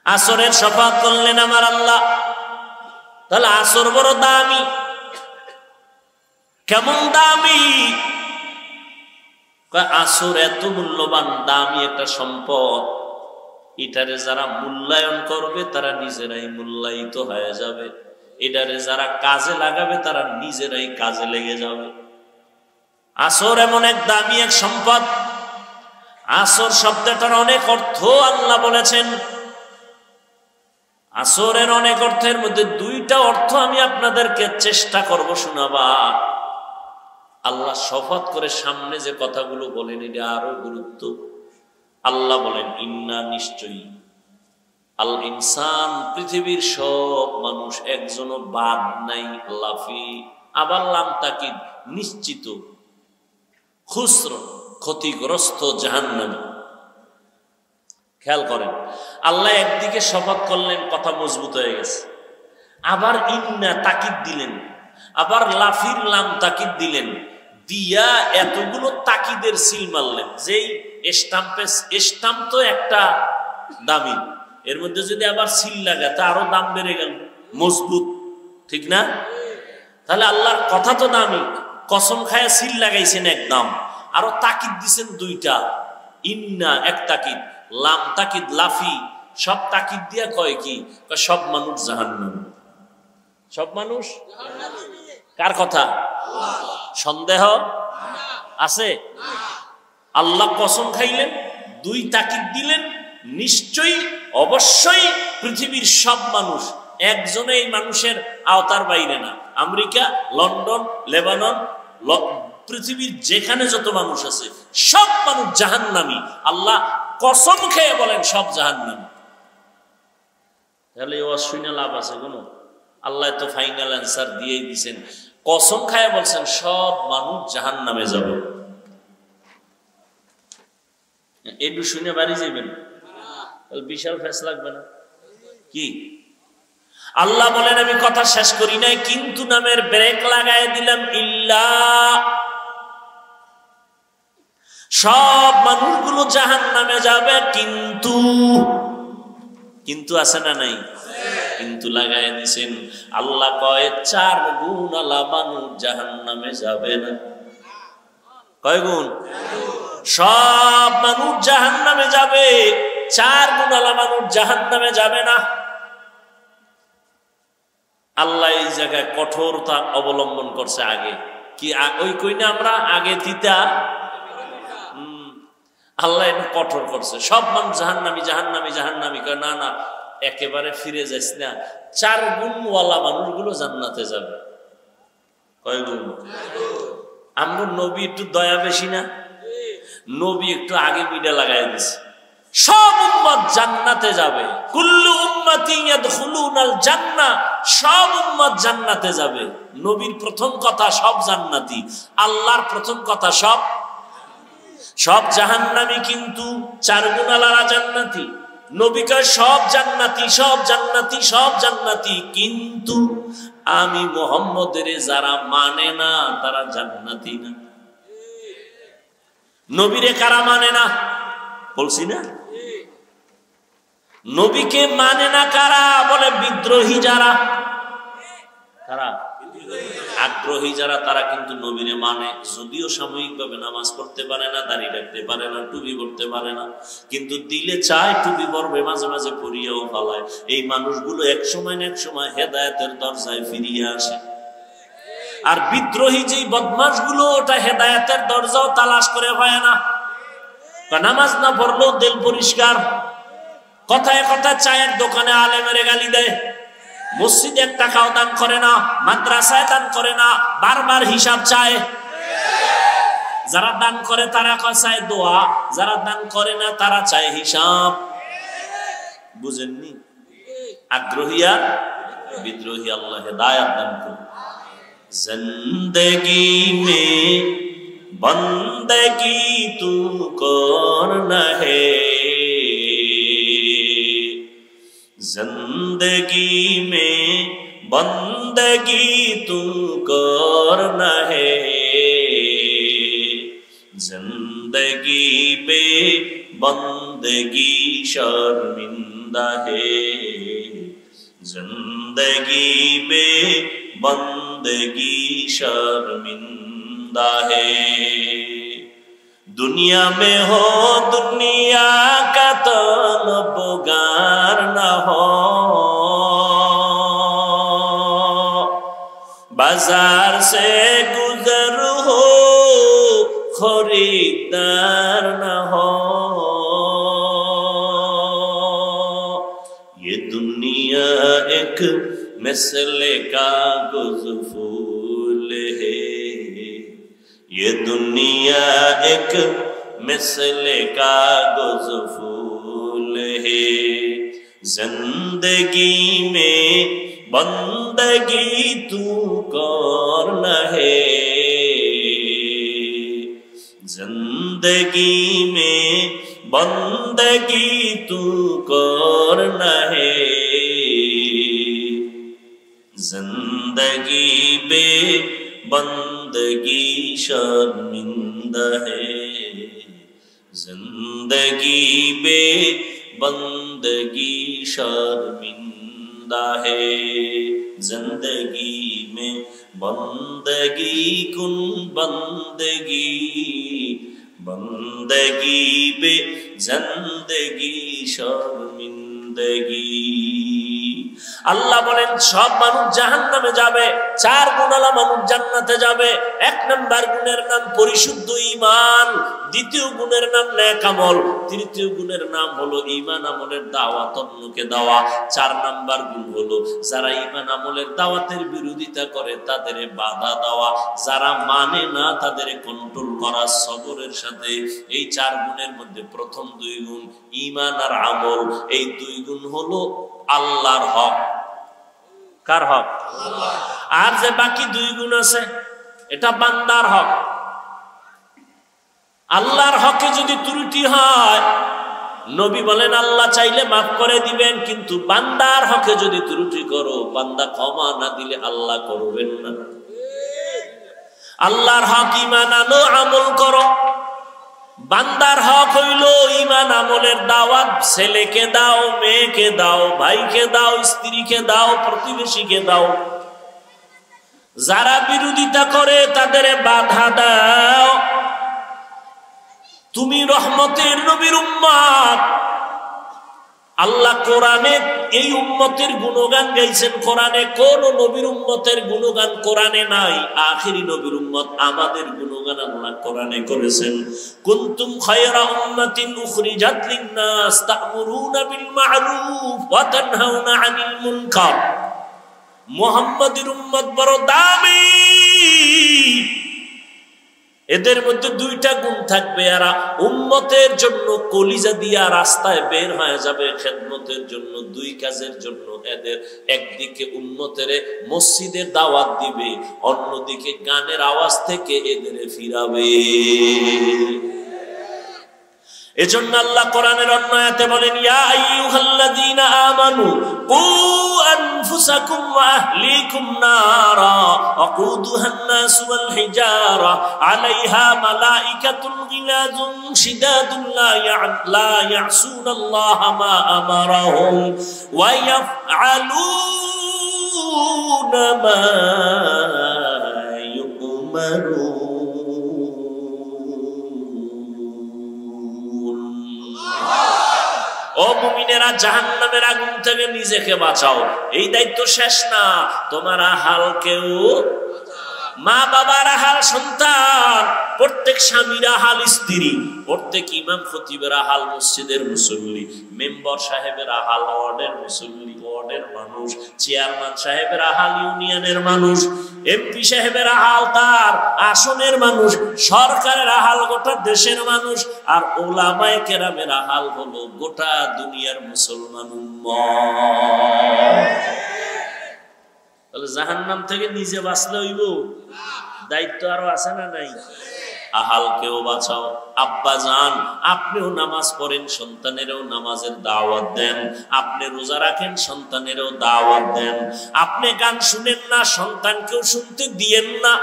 আসরের শফাত করলেন আমার আল্লাহ। তাহলে আসর বড় দামি। কেমন দামি? আসর এত মূল্যবান দামি একটা সম্পদ, এটারে যারা মূল্যায়ন করবে তারা নিজেরাই মূল্যায়িত হয়ে যাবে, এটারে যারা কাজে লাগাবে তারা নিজেরাই কাজে লেগে যাবে। আসর এমন এক দামি এক সম্পদ। আসর শব্দটার অনেক অর্থ আল্লাহ বলেছেন। আসরের অনেক অর্থের মধ্যে দুইটা অর্থ আমি আপনাদেরকে চেষ্টা করব শোনাবা। আল্লাহ শপথ করে সামনে যে কথাগুলো বলেন এটা আরো গুরুত্ব। আল্লাহ বলেন, ইন্না নিশ্চয়ই, আল ইনসান পৃথিবীর সব মানুষ, একজনও বাদ নাই, লাফি আবার লাম তাকিদ নিশ্চিত, খুসর ক্ষতিগ্রস্ত, জাহান্নামী। খেয়াল করেন, আল্লাহ একদিকে শপথ করলেন, কথা মজবুত হয়ে গেছে, আবার ইন্না তাকিদ দিলেন, আবার লাফির লাম তাকিদ দিলেন, দিয়া এতগুলো তাকিদের সিল মারলেন। যেই স্টাম্প তো একটা দামি, এর মধ্যে যদি আবার সিল লাগে তা আরো দাম বেড়ে গেল, মজবুত, ঠিক না? তাহলে আল্লাহর কথা তো দামি, কসম খায়া সিল লাগাইছেন একদম, আরো তাকিদ দিছেন দুইটা, ইন্না এক তাকিদ, লাম তাকিদ লাফি, সব তাকিদ দিয়া কয় কি, সব মানুষ জাহান্নামী। সব মানুষ কার কথা? সন্দেহ আছে? আল্লাহ কসম খাইলেন, দুই তাকিদ দিলেন, নিশ্চয়ই অবশ্যই পৃথিবীর সব মানুষ, একজনে এই মানুষের আওতার বাইরে না। আমেরিকা, লন্ডন, লেবানন, পৃথিবীর যেখানে যত মানুষ আছে সব মানুষ জাহান্নামী। আল্লাহ কসম খেয়ে বলেন সব জাহান্নামী। তাহলে অশুনে লাভ আছে কোন? আল্লাহ তো ফাইনাল অ্যান্সার দিয়েই দিয়েছেন, কসম খায় বলছেন সব মানুষ জাহান্নামে যাবে। একটু শুনে বাড়ি যাবেন, বিশাল ফেস লাগবে না কি? আল্লাহ বলেন আমি কথা শেষ করি নাই, কিন্তু নামের ব্রেক লাগাই দিলাম। ইল্লা, সব মানুষগুলো জাহান্নামে যাবে, কিন্তু, কিন্তু আছে না নাই? কিন্তু লাগাই দিছেন। আল্লাহ কয় 4 গুণ আলা মানুষ জাহান্নামে যাবে না। কয় গুণ? সব মানুষ জাহান্নামে যাবে, 4 গুণ আলা মানুষ জাহান্নামে যাবে না। আল্লাহ এই জায়গায় কঠোরতা অবলম্বন করছে। আগে কি ওই কই না আমরা আগে তিতা, আল্লাহ এটা কঠোর করছে, সব মানুষ জাহান্নামী জাহান্নামী জাহান্নামী। কয় না না, একেবারে ফিরে যাস না, 4 গুণওয়ালা মানুষগুলো জান্নাতে যাবে। কয় গুণ? আমরা নবী একটু দয়া বেশি না? নবী একটু আগে বিডা লাগাই দিছে, সব উম্মত জান্নাতে যাবে। কুল্লু উম্মতি ইয়াদখুলুনাল জান্নাহ, সব উম্মত জান্নাতে যাবে। নবীর প্রথম কথা সব জান্নাতি, আল্লাহর প্রথম কথা সব জাহান্নামী, কিন্তু 4 গুণওয়ালারা জান্নাতি। নবী কয় সব জান্নাতি সব জান্নাতি সব জান্নাতি, কিন্তু আমি মুহাম্মদের যারা মানে না তারা জান্নাতি না। নবীরে কারা মানে না বলছি না? নবীকে মানে না কারা? বলে বিদ্রোহী যারা। কারা? আগ্রহী যারা, তারা কিন্তু নবীরে মানে। যদিও সাময়িকভাবে নামাজ পড়তে পারে না, দাঁড়িয়ে রাখতে পারে না, টুপি পড়তে পারে না, কিন্তু দিলে চায় টুপি পরবে, মাঝে মাঝে পরিয়াও পালায়। এই মানুষগুলো এক সময় না এক সময় হেদায়েতের দরজায় ফিরিয়ে আসে। আর বিদ্রোহী যেই বদমাশগুলো, ওটা হেদায়েতের দরজাও তালাশ করে পায় না। নামাজ না পড়লেও দিল পরিষ্কার, কথায় কথা চায়ের দোকানে আলেমেরে গালি দেয়, মসজিদে 1 টাকাও দান করে না, মাদ্রাসায় দান করে না, বারবার হিসাব চায়। যারা দান করে তারা চায় দোয়া, যারা দান করে না তারা চায় হিসাব। বুঝেননি? আগ্রহী আর বিদ্রোহী, আল্লাহ হেদায়েত দান করুন। জিন্দেগি মে বন্দেগি তু করনা হে, जिंदगी में बंदगी तू करना है, जिंदगी पे बंदगी शर्मिंदा है, जिंदगी पे बंदगी शर्मिंदा है। दुनिया में हो दुनिया का तलबगार न हो, बाजार से गुजर हो खरीदार न हो। ये दुनिया एक मिसले कागज फूल है, ये दुनिया एक मिसले कागज फूल है, जिंदगी में बंदगी तू करना है, जिंदगी में बंदगी तू करना है, जिंदगी पे बंदगी शर्मिंदा है, जिंदगी पे बंदगी शर्मिंदा है जिंदगी में बंदगी कुन बंदगी बंदगी बे जिंदगी शर्मिंदगी। আল্লাহ বলেন সব মানুষ জাহান্নামে যাবে, 4 গুণওয়ালা মানুষ জান্নাতে যাবে। 1 নাম্বার গুণের নাম পরিশুদ্ধ ঈমান, 2য় গুণের নাম নেক আমল, 3য় গুণের নাম হলো ঈমান আমলের দাওয়াত অন্যকে দেওয়া। 4 নাম্বার গুণ হলো যারা ঈমান আমলের দাওয়াতের বিরোধিতা করে তাদের বাধা দেওয়া, যারা মানে না তাদের কন্ট্রোল করা সবরের সাথে। এই 4 গুণের মধ্যে প্রথম 2 গুণ ঈমান আর আমল, এই 2 গুণ হলো আল্লাহর হক। কার হক? আল্লাহ। আর যে বাকি 2 গুণ আছে এটা বান্দার হক। আল্লাহর হকে যদি ত্রুটি হয় নবী বলেন আল্লাহ চাইলে মাফ করে দিবেন, কিন্তু বান্দার হকে যদি ত্রুটি করো বান্দা ক্ষমা না দিলে আল্লাহ করবেন না। আল্লাহর হক ঈমান আনো, আমল করো। বান্দার হক হইল ঈমান আমলের দাওয়াত, ছেলেকে দাও, মেয়েকে দাও, ভাইকে দাও, স্ত্রীকে দাও, প্রতিবেশীকে দাও। যারা বিরোধিতা করে তাদের বাধা দাও। তুমি রহমতের নবীর উম্মত। আল্লাহ কোরআনে এই উম্মতের গুণগান গাইছেন। কোরআনে কোন নবীর উম্মতের গুণগান কোরআনে নাই? আখিরি নবীর উম্মত আমাদের গুণগান আল্লাহ কোরআনে করেছেন। কুনতুম খায়রা উম্মাতিন উখরিজাত লিন-নাস তা'মুরুনা বিল মা'রুফ ওয়া তানহাউনা আনিল মুনকার। মুহাম্মাদের উম্মত বড় দামি, এদের মধ্যে 2টা গুণ থাকবে। এরা উম্মতের জন্য কলিজা দিয়া রাস্তায় বের হয়ে যাবে খেদমতের জন্য, 2 কাজের জন্য। এদের একদিকে উম্মতের মসজিদের দাওয়াত দিবে, অন্যদিকে গানের আওয়াজ থেকে এদের ফিরাবে। এজন্য আল্লাহ কোরআনের অন্য আয়াতে বলেন ইয়া আইয়ুহাল্লাযীনা আমানু কু আনফুসাকুম ওয়া আহলিকুম নারা ওয়াকুদুহান নাস ওয়াল হিজারা আলাইহা মালাইকাতুন গিলাযুন শিদাদুন লা ইয়াসুনাল্লাহা মা আমারাহুম ওয়া ইয়াফআলুনা মা ইউমারুন। ও মুমিনেরা, জাহান্নামের আগুন থেকে নিজেকে বাঁচাও। এই দায়িত্ব শেষ না, তোমার হালকেও, মা বাবার হাল সন্তান, প্রত্যেক স্বামীর হাল স্ত্রী, প্রত্যেক ইমাম খতিবের হাল মসজিদের মুসল্লি, মেম্বার সাহেবের হাল ওয়ার্ডের মুসল্লি, ওয়ার্ডের মানুষ, চেয়ারম্যান সাহেবের হাল ইউনিয়নের মানুষ, এমপি সাহেবের হাল তার আসনের মানুষ, সরকারের হাল গোটা দেশের মানুষ, আর ওলামায়ে কেরামের হাল হলো গোটা দুনিয়ার মুসলমান উম্মত। তাহলে জাহান্নাম থেকে নিজে বাঁচলে হইব, দায়িত্ব আরো আছে না নাই? আহালকেও বাঁচাও। আব্বা জান, আপনিও নামাজ পড়েন, সন্তানেরও নামাজের দাওয়াত দেন। আপনি রোজা রাখেন, সন্তানেরও দাওয়াত দেন। আপনি গান শুনেন না, সন্তানকেও শুনতে দিয়েন না।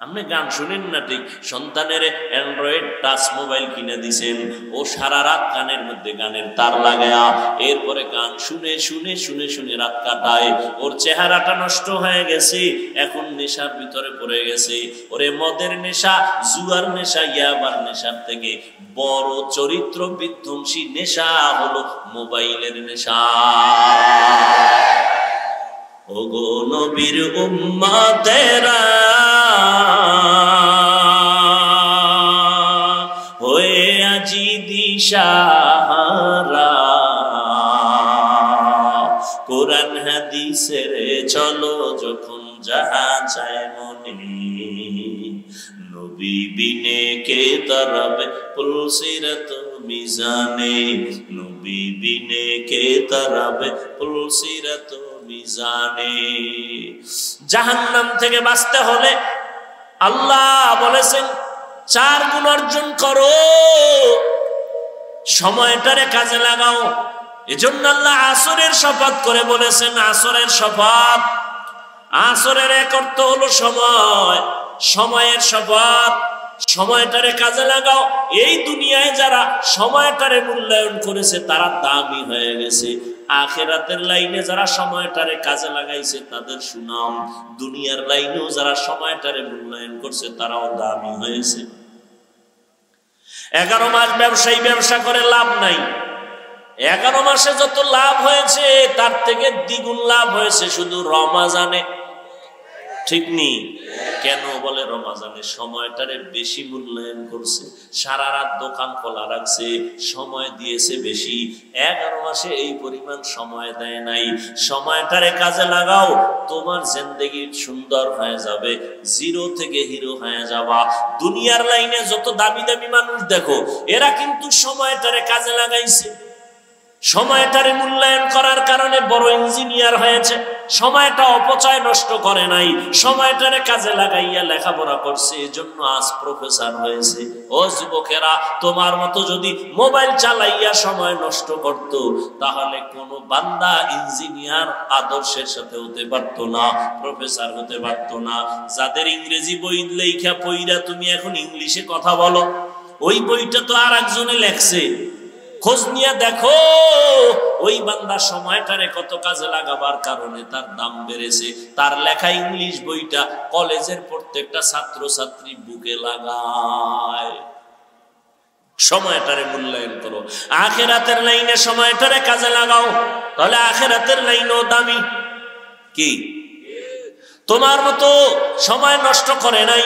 আপনি গান শুনেন না ঠিক, সন্তানের অ্যান্ড্রয়েড টাচ মোবাইল কিনে দিছেন, ও সারা রাত কানের মধ্যে গানের তার লাগায়া এরপরে গান শুনে শুনে শুনে শুনে রাত কাটায়। ওর চেহারাটা নষ্ট হয়ে গেছে, এখন নেশার ভিতরে পড়ে গেছে। ওরে মদের নেশা, জুয়ার নেশা, ইয়াবার নেশার থেকে বড় চরিত্র বিধ্বংসী নেশা হলো মোবাইলের নেশা। ওগো নবীর উম্মতেরা হয়ে আজি দিশাহারা, কোরআন হাদিসের চলো যখন যাহা চায় মনে, নবী বিনে কে তরবে পুলসিরত মিজানে, নবী বিনে কে তরবে পুলসিরত মিজানে। জাহান্নাম থেকে বাঁচতে হলে আল্লাহ বলেছেন 4 গুণ অর্জন করো, সময়টারে কাজে লাগাও। এজন্য আল্লাহ আসরের শপথ করে বলেছেন, আসরের শপথ। আসরের এক অর্থ হলো সময়, সময়ের শপথ। সময়টারে কাজে লাগাও। এই দুনিয়ায় যারা সময়টারে মূল্যায়ন করেছে তারা দামি হয়ে গেছে। আখিরাতের লাইনে যারা সময়টারে কাজে লাগাইছে তাদের সুনাম। দুনিয়ার লাইনেও যারা সময়টারে মূল্যায়ন করছে তারাও দামি হয়েছে। 11 মাস ব্যবসায়ী ব্যবসা করে লাভ নাই। 11 মাসে যত লাভ হয়েছে তার থেকে দ্বিগুণ লাভ হয়েছে শুধু রমাজানে। ঠিক নেই? কেন বলে রমাজানে সময়টারে বেশি মূল্যায়ন করছে, সারা রাত দোকান খোলা রাখছে, সময় দিয়েছে বেশি। 11 মাসে এই পরিমাণ সময় দেয় নাই। সময়টারে কাজে লাগাও, তোমার জিন্দেগি সুন্দর হয়ে যাবে, জিরো থেকে হিরো হয়ে যাবা। দুনিয়ার লাইনে যত দামি দামি মানুষ দেখো, এরা কিন্তু সময়টারে কাজে লাগাইছে। সময়টারে মূল্যায়ন করার কারণে বড় ইঞ্জিনিয়ার হয়েছে। সময়টা অপচয় নষ্ট করে নাই, সময়টারে কাজে লাগাইয়া লেখাপড়া করছে, এজন্য আজ প্রফেসর হয়েছে। ও যুবকেরা, তোমার মতো যদি মোবাইল চালাইয়া সময় নষ্ট করত তাহলে কোনো বান্দা ইঞ্জিনিয়ার আদর্শের সাথে হতে পারত না, প্রফেসর হতে পারত না। যাদের ইংরেজি বই লেখা পইরা তুমি এখন ইংলিশে কথা বলো, ওই বইটা তো আর একজনে লেখছে। খোঁজ নিয়ে দেখো ওই বান্দা সময়টারে কত কাজে লাগাবার কারণে তার দাম বেড়েছে। তার লেখা ইংলিশ বইটা কলেজের প্রত্যেকটা ছাত্র ছাত্রী বুকে লাগায়। সময়টারে মূল্যায়ন করো। আখিরাতের লাইনে সময়টারে কাজে লাগাও, তাহলে আখিরাতের লাইনও দামি। কি তোমার মতো সময় নষ্ট করে নাই।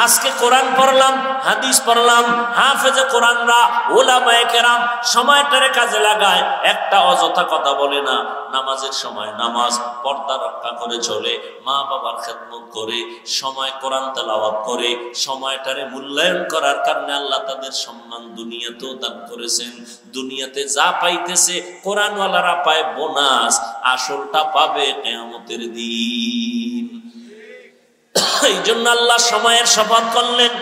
আজকে কোরআন পড়লাম, হাদিস পড়লাম, হাফেজে কোরআনরা, ওলামায়ে কেরাম সময়টারে কাজে লাগায়, একটা অযথা কথা বলে না। নামাজের সময় নামাজ, পর্দা রক্ষা করে চলে, মা বাবার খেদমত করে, সময় কোরআন তেলাওয়াত করে, সময়টারে মূল্যায়ন করার কারণে আল্লাহ তাদের সম্মান দুনিয়াতেও দান করেছেন। দুনিয়াতে যা পাইতেছে কোরআনওয়ালারা পায় বোনাস, আসলটা পাবে কিয়ামতের দিন। এই জন্য আল্লাহ সময়ের শপথ করলেন,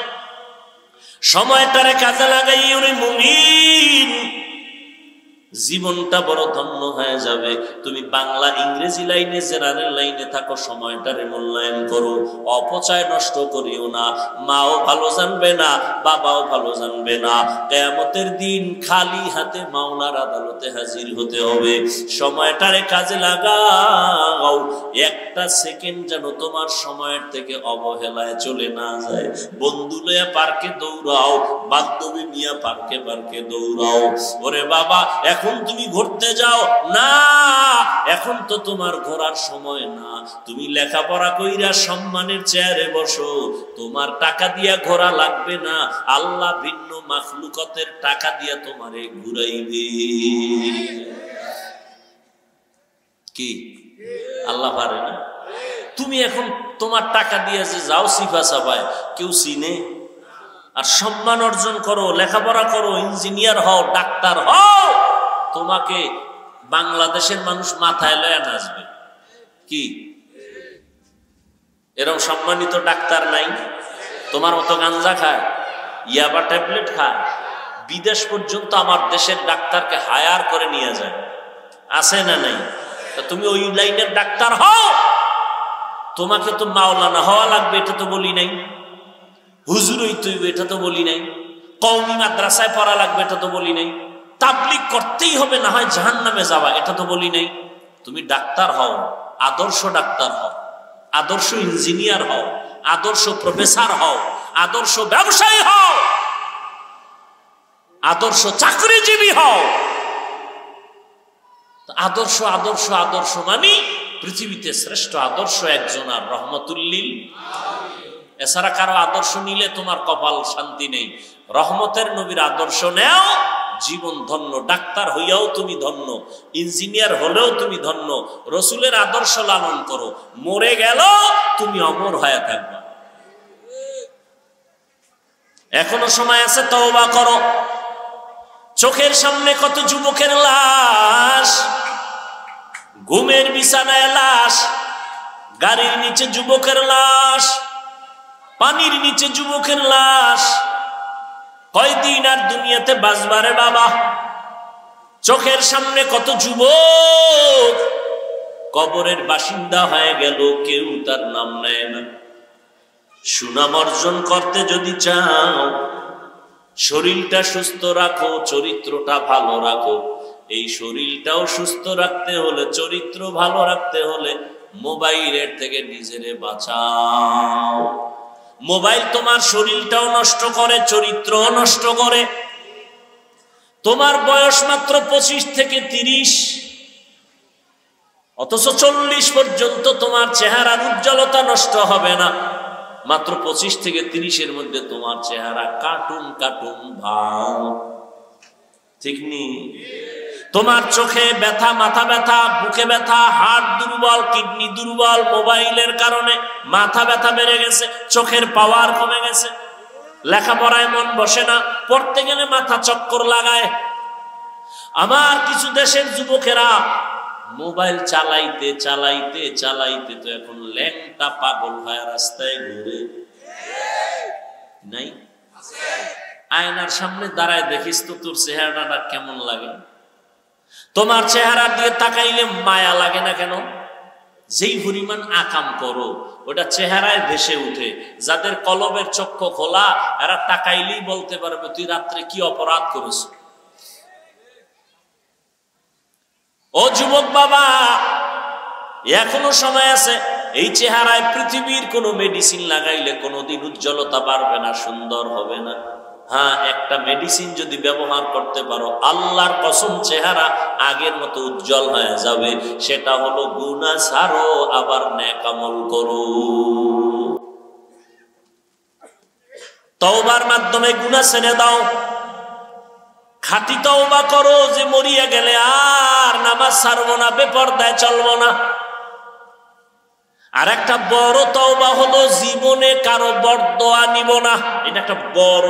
সময়টারে কাজে লাগাই ওরে মুমিন জীবনটা বড় ধন্য হয়ে যাবে। তুমি বাংলা ইংরেজি লাইনে জেনারেল লাইনে থাকো, সময়টারে মূল্যায়ন করো, অপচয় নষ্ট করিও না। মাও ভালো জানবে না, বাবাও ভালো জানবে না। কিয়ামতের দিন খালি হাতে মাওলার আদালতে হাজির হতে হবে। সময়টারে কাজে লাগাও, একটা সেকেন্ড যেন তোমার সময়ের থেকে অবহেলায় চলে না যায়। বন্ধু লইয়া পার্কে দৌড়াও, বান্ধবী নিয়া পার্কে পার্কে দৌড়াও। ওরে বাবা, এখন তুমি ঘুরতে যাও না, এখন তো তোমার ঘোরার সময় না। তুমি লেখাপড়া কইরা সম্মানের চেয়ারে বসো, তোমার টাকা দিয়া ঘোরা লাগবে না, আল্লাহ ভিন্ন মাখলুকতের টাকা দিয়া তোমারে ঘুরাইবে। কি আল্লাহ পারে না? তুমি এখন তোমার টাকা দিয়ে যে যাও সিফা সাফায়, কেউ চিনে? আর সম্মান অর্জন করো, লেখাপড়া করো, ইঞ্জিনিয়ার হও, ডাক্তার হও, তোমাকে বাংলাদেশের মানুষ মাথায় লয়ে নাচবে। কি এরকম সম্মানিত ডাক্তার নাই? তোমার মতো গাঞ্জা খায়, ইয়াবা ট্যাবলেট খায়, বিদেশ পর্যন্ত আমার দেশের ডাক্তারকে হায়ার করে নিয়ে যায়, আছে না নাই? তা তুমি ওই লাইনের ডাক্তার হও। তোমাকে তো মাওলানা হওয়া লাগবে এটা তো বলি নাই, হুজুর হইতে হইবে এটা তো বলি নাই, কওমি মাদ্রাসায় পড়া লাগবে এটা তো বলি নাই, তাবলীগ করতেই হবে না হয় জাহান্নামে যাওয়া এটা তো বলি নাই। তুমি ডাক্তার হও, আদর্শ ডাক্তার হও, আদর্শ ইঞ্জিনিয়ার হও, আদর্শ প্রফেসর হও, আদর্শ ব্যবসায়ী হও, আদর্শ চাকরিজীবী হও। আদর্শ আদর্শ আদর্শ মানে পৃথিবীতে শ্রেষ্ঠ আদর্শ একজন আর রহমতুল্লিল। এছাড়া কারো আদর্শ নিলে তোমার কপাল শান্তি নেই। রহমতের নবীর আদর্শ নেও, জীবন ধন্য। ডাক্তার হইয়াও তুমি ধন্য, ইঞ্জিনিয়ার হলেও তুমি ধন্য। রসুলের আদর্শ লালন করো, মরে গেল তুমি অমর হয়ে থাকবা। এখনো সময় আছে, তওবা করো। চোখের সামনে কত যুবকের লাশ, ঘুমের বিছানায় লাশ, গাড়ির নিচে যুবকের লাশ, পানির নিচে যুবকের লাশ। কয়দিন আর দুনিয়াতে বাঁচবারে বাবা? চোখের সামনে কত যুবক কবরের বাসিন্দা হয়ে গেল, কেউ তার নাম নেয় না। সুনাম অর্জন করতে যদি চাও, শরীরটা সুস্থ রাখো, চরিত্রটা ভালো রাখো। এই শরীরটাও সুস্থ রাখতে হলে, চরিত্র ভালো রাখতে হলে মোবাইলের থেকে নিজেরে বাঁচাও। মোবাইল তোমার শরীরটাও নষ্ট করে, চরিত্রও নষ্ট করে। তোমার বয়স মাত্র 25 থেকে 30, অথচ 40 পর্যন্ত তোমার চেহারার উজ্জ্বলতা নষ্ট হবে না। মাত্র 25 থেকে 30-এর মধ্যে তোমার চেহারা কার্টুন কার্টুন ভাব, ঠিক নি? তোমার চোখে ব্যথা, মাথা ব্যথা, বুকে ব্যথা, হার্ট দুর্বল, কিডনি দুর্বল। মোবাইলের কারণে মাথা ব্যথা বেড়ে গেছে, চোখের পাওয়ার কমে গেছে, লেখাপড়ায় মন বসে না, পড়তে গেলে মাথা চক্কর লাগায়। আমার কিছু দেশের যুবকেরা মোবাইল চালাইতে চালাইতে চালাইতে তো এখন ল্যাংটা পাগল হয়ে রাস্তায় ঘুরে। নাই? আয়নার সামনে দাঁড়ায় দেখিস তো তোর চেহারাটা কেমন লাগে। তোমার চেহারা দিয়ে তাকাইলে মায়া লাগে না কেন? যেই পরিমাণ আকাম করো ওটা চেহারায় ভেসে উঠে। যাদের কলবের চক্ষু খোলা, এরা তাকাইলেই বলতে পারবে তুই রাত্রে কি অপরাধ করেছ। ও যুবক বাবা, এখনো সময় আছে। এই চেহারায় পৃথিবীর কোনো মেডিসিন লাগাইলে কোনোদিন উজ্জ্বলতা বাড়বে না, সুন্দর হবে না। হ্যাঁ, একটা মেডিসিন যদি ব্যবহার করতে পারো, আল্লাহর কসম চেহারা আগের মতো উজ্জ্বল হয়ে যাবে। সেটা হলো গুনাহ ছাড়ো, আবার নেক আমল করো। তওবার মাধ্যমে গুনাহ ছেড়ে দাও। খাঁটি তওবা করো যে মরিয়া গেলে আর নামাজ ছাড়বো না, বেপরদায় চলবো না। আর একটা বড় তওবা হলো জীবনে কারো বরদোয়া নিব না। এটা একটা বড়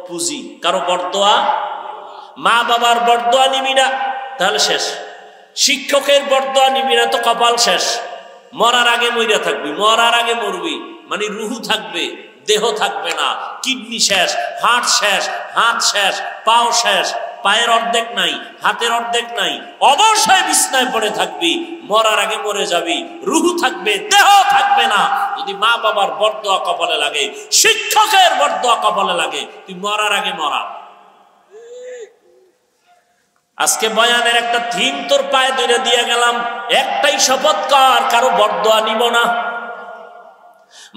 পুঁজি। কারো বরদোয়া, মা বাবার বরদোয়া নিবি না, তাহলে শেষ। শিক্ষকের বরদোয়া নিবি না তো কপাল শেষ। মরার আগে মইরা থাকবি, মরার আগে মরবি, মানে রুহু থাকবে, দেহ থাকবে না। কিডনি শেষ, হার্ট শেষ, হাত শেষ, পাও শেষ, পায়ের অর্ধেক নাই, হাতের অর্ধেক নাই, অবশ্যই বিছনায় পড়ে থাকবি। মরার আগে মরে যাবি, রুহু থাকবে, দেহ থাকবে না। যদি মা বাবার বরদোয়া কপালে লাগে, শিক্ষকের বরদোয়া কপালে লাগে, তুই মরার আগে মরা। আজকে বয়ানের একটা থিম তোর পায়ে ধরে দিয়ে গেলাম, একটাই শপথ কর, কারো বরদোয়া নিব না।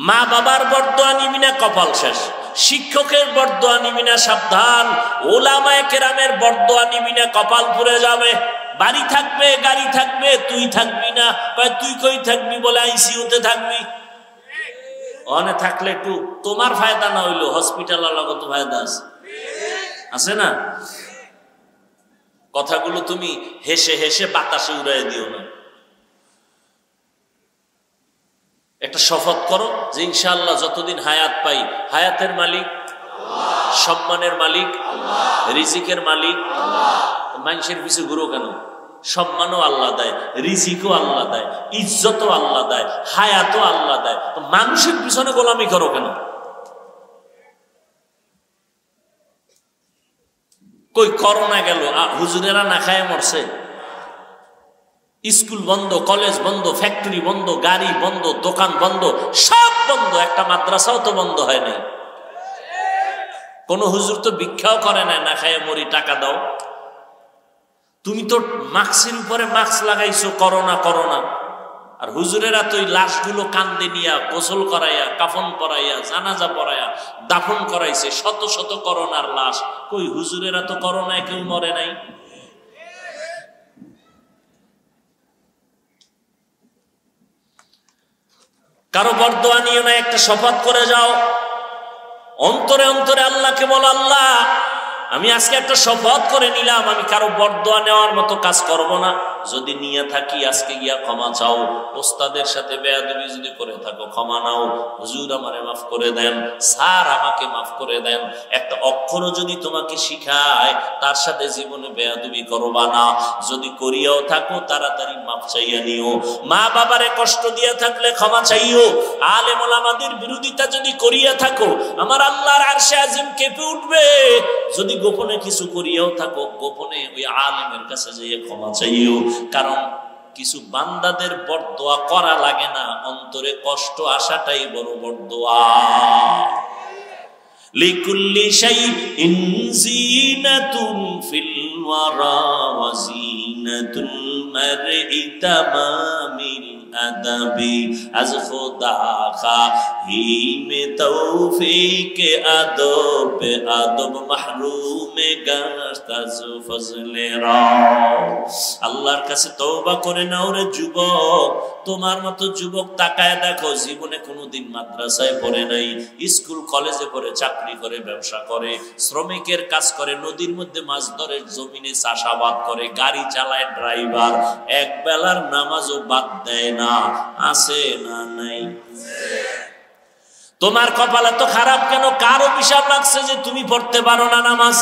মা বাবার বরদোয়া নিবি না, কপাল শেষ। শিক্ষকের বরদোয়া নিবি না, সাবধান। ওলামায়ে কেরামের বরদোয়া নিবি না, কপাল পুড়ে যাবে। বাড়ি থাকবে, গাড়ি থাকবে, তুই থাকবি না। তুই কই থাকবি বলে আইসিইউতে থাকবি। ওখানে থাকলে একটু তোমার ফায়দা না হইলো হসপিটাল আলাগত ফায়দা আছে, আছে না? কথাগুলো তুমি হেসে হেসে বাতাসে উড়াই দিও না। একটা শপথ করো যে ইনশাআল্লাহ যতদিন হায়াত পাই, হায়াতের মালিক আল্লাহ, সম্মানের মালিক আল্লাহ, রিজিকের মালিক আল্লাহ। মানুষের পিছু ঘুরো কেন? সম্মানও আল্লাহ দেয়, রিজিকও আল্লাহ দেয়, ইজ্জতও আল্লাহ দেয়, হায়াতও আল্লাহ দেয়। তো মানুষের পিছনে গোলামি করো কেন? কই করোনা গেল, হুজুরেরা না খায় মরছে। স্কুল বন্ধ, কলেজ বন্ধ, ফ্যাক্টরি বন্ধ, গাড়ি বন্ধ, দোকান বন্ধ, সব বন্ধ। একটা মাদ্রাসাও তো বন্ধ হয় নাই। কোন হুজুর তো ভিক্ষাও করে না, না খায় মরি টাকা দাও। তুমি তো মাস্কের উপরে মাস্ক লাগাইছো, করোনা করোনা। আর হুজুরেরা তো ওই লাশগুলো কান্দে নিয়া গোসল করাইয়া, কাফন পরাইয়া, জানাজা পরাইয়া দাফন করাইছে শত শত করোনার লাশ। কই হুজুরেরা তো করোনায় কেউ মরে নাই। কারো বরদোয়া নিয়ে না, একটা শপথ করে যাও। অন্তরে অন্তরে আল্লাহকে বল, আল্লাহ আমি আজকে একটা শপথ করে নিলাম, আমি কারো বরদোয়া নেওয়ার মতো কাজ করব না। যদি নিয়ে থাকি আজকে গিয়া ক্ষমা চাও। ওস্তাদের সাথে বেয়াদবি যদি করে থাকো ক্ষমা নাও। হুজুর আমারে মাফ করে দেন, স্যার আমাকে মাফ করে দেন। একটা অক্ষরও যদি তোমাকে শিখায় তার সাথে জীবনে বেয়াদবি করবা না। যদি করিয়াও থাকো তাড়াতাড়ি মাফ চাইয়া নিও। মা বাবারে কষ্ট দিয়া থাকলে ক্ষমা চাইও। আলেম ওলামাদের বিরোধিতা যদি করিয়া থাকো, আমার আল্লাহর আরশে আজিম কেঁপে উঠবে। যদি গোপনে কিছু করিয়াও থাকো, গোপনে ওই আলেমের কাছে যেয়ে ক্ষমা চাইও। কারণ কিছু বান্দাদের বরদোয়া করা লাগে না, অন্তরে কষ্ট আসাটাই বড় বরদোয়া। লিকুল্লি শাইইন জিনাতুন ফিল ওয়ারা ওয়া জিনাতুল মারই তামামিল আদাবি আজ খোদা খাহিমে তৌফিক আদব আদব মাহরুমে গাস্তাজ ফজলে রাও। আল্লাহর কাছে তওবা করে নাও রে যুবক। তোমার মতো যুবক তাকায় দেখো, জীবনে কোনোদিন মাদ্রাসায় পড়ে নাই, স্কুল কলেজে পড়ে, চাকরি করে, ব্যবসা করে, শ্রমিকের কাজ করে, নদীর মধ্যে মাছ ধরে, জমিনে চাষাবাদ করে, গাড়ি চালায়, ড্রাইভার, এক বেলার নামাজও বাদ দেয় না। আছে না নাই? তোমার কপালে তো খারাপ কেন? কার অভিশাপ লাগছে যে তুমি পড়তে পারো না নামাজ?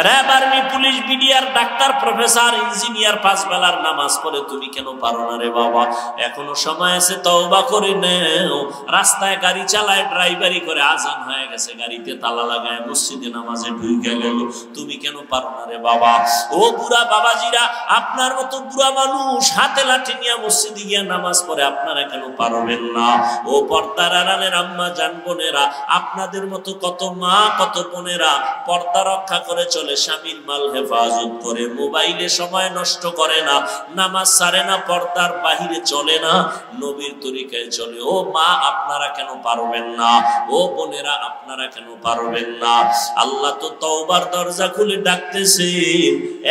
RAB, army, police, BDR, doctor, professor, engineer 5 বেলার নামাজ পড়ে, তুমি কেন পারো না রে বাবা? এখনো সময় আছে, তওবা করে নাও। রাস্তায় গাড়ি চালায়, ড্রাইভারি করে, আজান হয়ে গেছে, গাড়িতে তালা লাগায়, মসজিদে নামাজে ঢুকে গেল, তুমি কেন পারো না রে বাবা? ও বুড়া বাবাজিরা, আপনার মতো বুড়া মানুষ হাতে লাঠি নিয়ে মসজিদে গিয়ে নামাজ পড়ে, আপনারা কেন পারবেন না? ও পর্দার আড়ালের আম্মা জান বোনেরা, আপনাদের মতো কত মা, কত বোনেরা পর্দা রক্ষা করে চলে, স্বামীর মাল হেফাজত করে, মোবাইলে সময় নষ্ট করে না, নামাজ ছাড়ে না, পর্দার বাহিরে চলে না, নবীর তরিকায় চলে। ও মা, আপনারা কেন পারবেন না? ও বোনেরা, আপনারা কেন পারবেন না? আল্লাহ তো তওবার দরজা খুলে ডাকতেছে,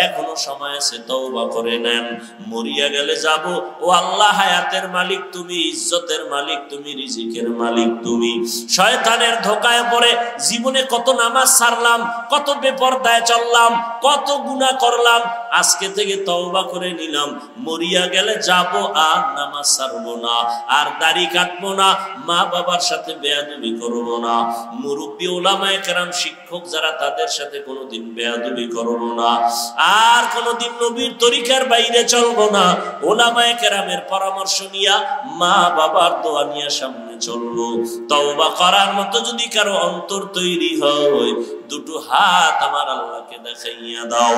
এখনো সময় আছে, তওবা করে নেন। মরিয়া গেলে যাব। ও আল্লাহ, হায়াতের মালিক তুমি, ইজ্জতের মালিক তুমি, রিজিকের মালিক তুমি। শয়তানের ধোকায় পড়ে জীবনে কত নামাজ ছাড়লাম, কত বেপরদায় চললাম, কত গুনাহ করলাম, আজকে থেকে তওবা করে নিলাম। মরিয়া গেলে যাব, আর নামাজ ছাড়বো না, আর দাড়ি কাটবো না, মা বাবার সাথে বেয়াদবি করবো না, মুরব্বী উলামায়ে কেরাম, শিক্ষক যারা, তাদের সাথে কোনোদিন বেয়াদবি করবো না, আর কোনোদিন নবীর তরিকার বাইরে চলবো না। উলামায়ে কেরামের পরামর্শ নিয়া, মা বাবার দোয়া নিয়ে সামনে চলবো। তওবা করার মতো যদি কারো অন্তর তৈরি হয়, দুটো হাত আমার আল্লাহকে দেখাইয়া দাও।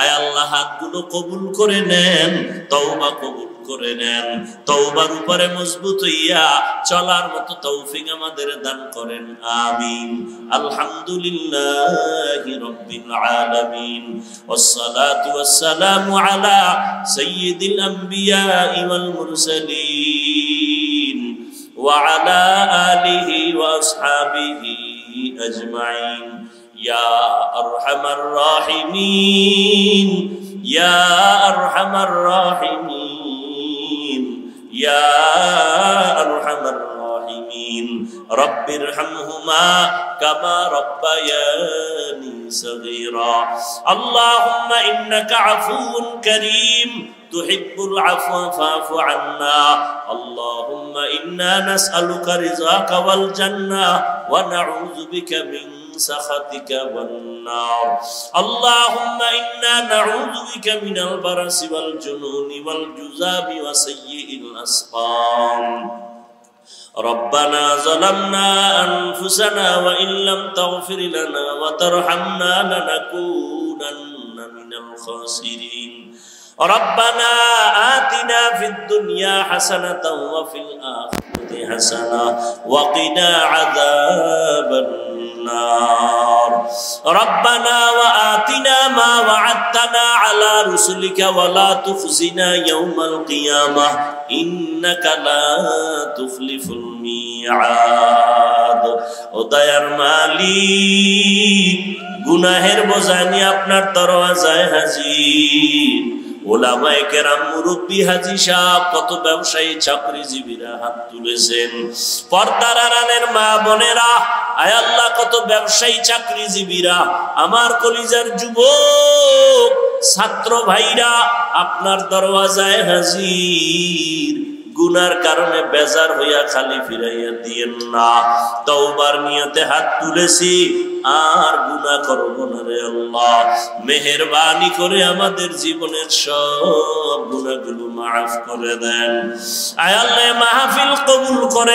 আয় আল্লাহ, হাতগুলো কবুল করে নেন, তওবা কবুল করে নেন, তওবার উপরে মজবুত হইয়া চলার মতো তৌফিক আমাদের দান করেন। আমিন। আলহামদুলিল্লাহি রাব্বিল আলামিন, ওয়াসসালাতু ওয়াসসালামু আলা সাইয়্যিদিল আম্বিয়া ওয়াল মুরসালিন ওয়া আলা আলিহি ওয়া আসহাবিহি আজমাইন। ইয়া আরহামার রাহিমিন, ইয়া আরহামার রাহিমিন, ইয়া আরহামার রাহিমিন। রব্বিরহামহুমা কামা রব্বায়ানি সগীরা। আল্লাহুম্মা ইন্নাকা আফুউন কারীম তুহিব্বুল আফওয়া ফা'ফু আন্না। আল্লাহুম্মা ইন্না নাসআলুকা রিযাকা ওয়াল জান্নাহ ওয়া নাউযু বিকা মিন سخطك والنار. اللهم إنا نعوذ بك من البرص والجنون والجذام وسيء الأسقام. ربنا ظلمنا أنفسنا وإن لم تغفر لنا وترحمنا لنكونن من الخاسرين. ربنا آتنا في الدنيا حسنة وفي الآخرة حسنة وقنا عذاب النار. ربنا وآتنا ما وعدتنا على رسلك ولا تخزنا يوم القيامة إنك لا تخلف الميعاد. ওদায়ার মালিক, গুনাহের বোঝা নিয়ে আপনার দরওয়াজায় হাজির। ওলামায়ে কেরাম, মুরব্বী, হাজী সাহেব, কত ব্যবসায়ী, চাকরিজীবীরা হাত তুলেছেন। পর্দার আড়ালের মা বোনেরা, আয় আল্লাহ, কত ব্যবসায়ী, চাকরিজীবীরা, আমার কলিজার যুবক ছাত্র ভাইরা আপনার দরওয়াজায় হাজির। গুনার কারণে বেজার হইয়া খালি ফিরাইয়া দিয়েন না। তওবার নিয়তে হাত তুলেছি, আর গুনাহ করব না রে আল্লাহ। মেহেরবানি করে আমাদের জীবনের সব গুনাহগুলো মাফ করে দেন। আয় আল্লাহ, মাহফিল কবুল করে।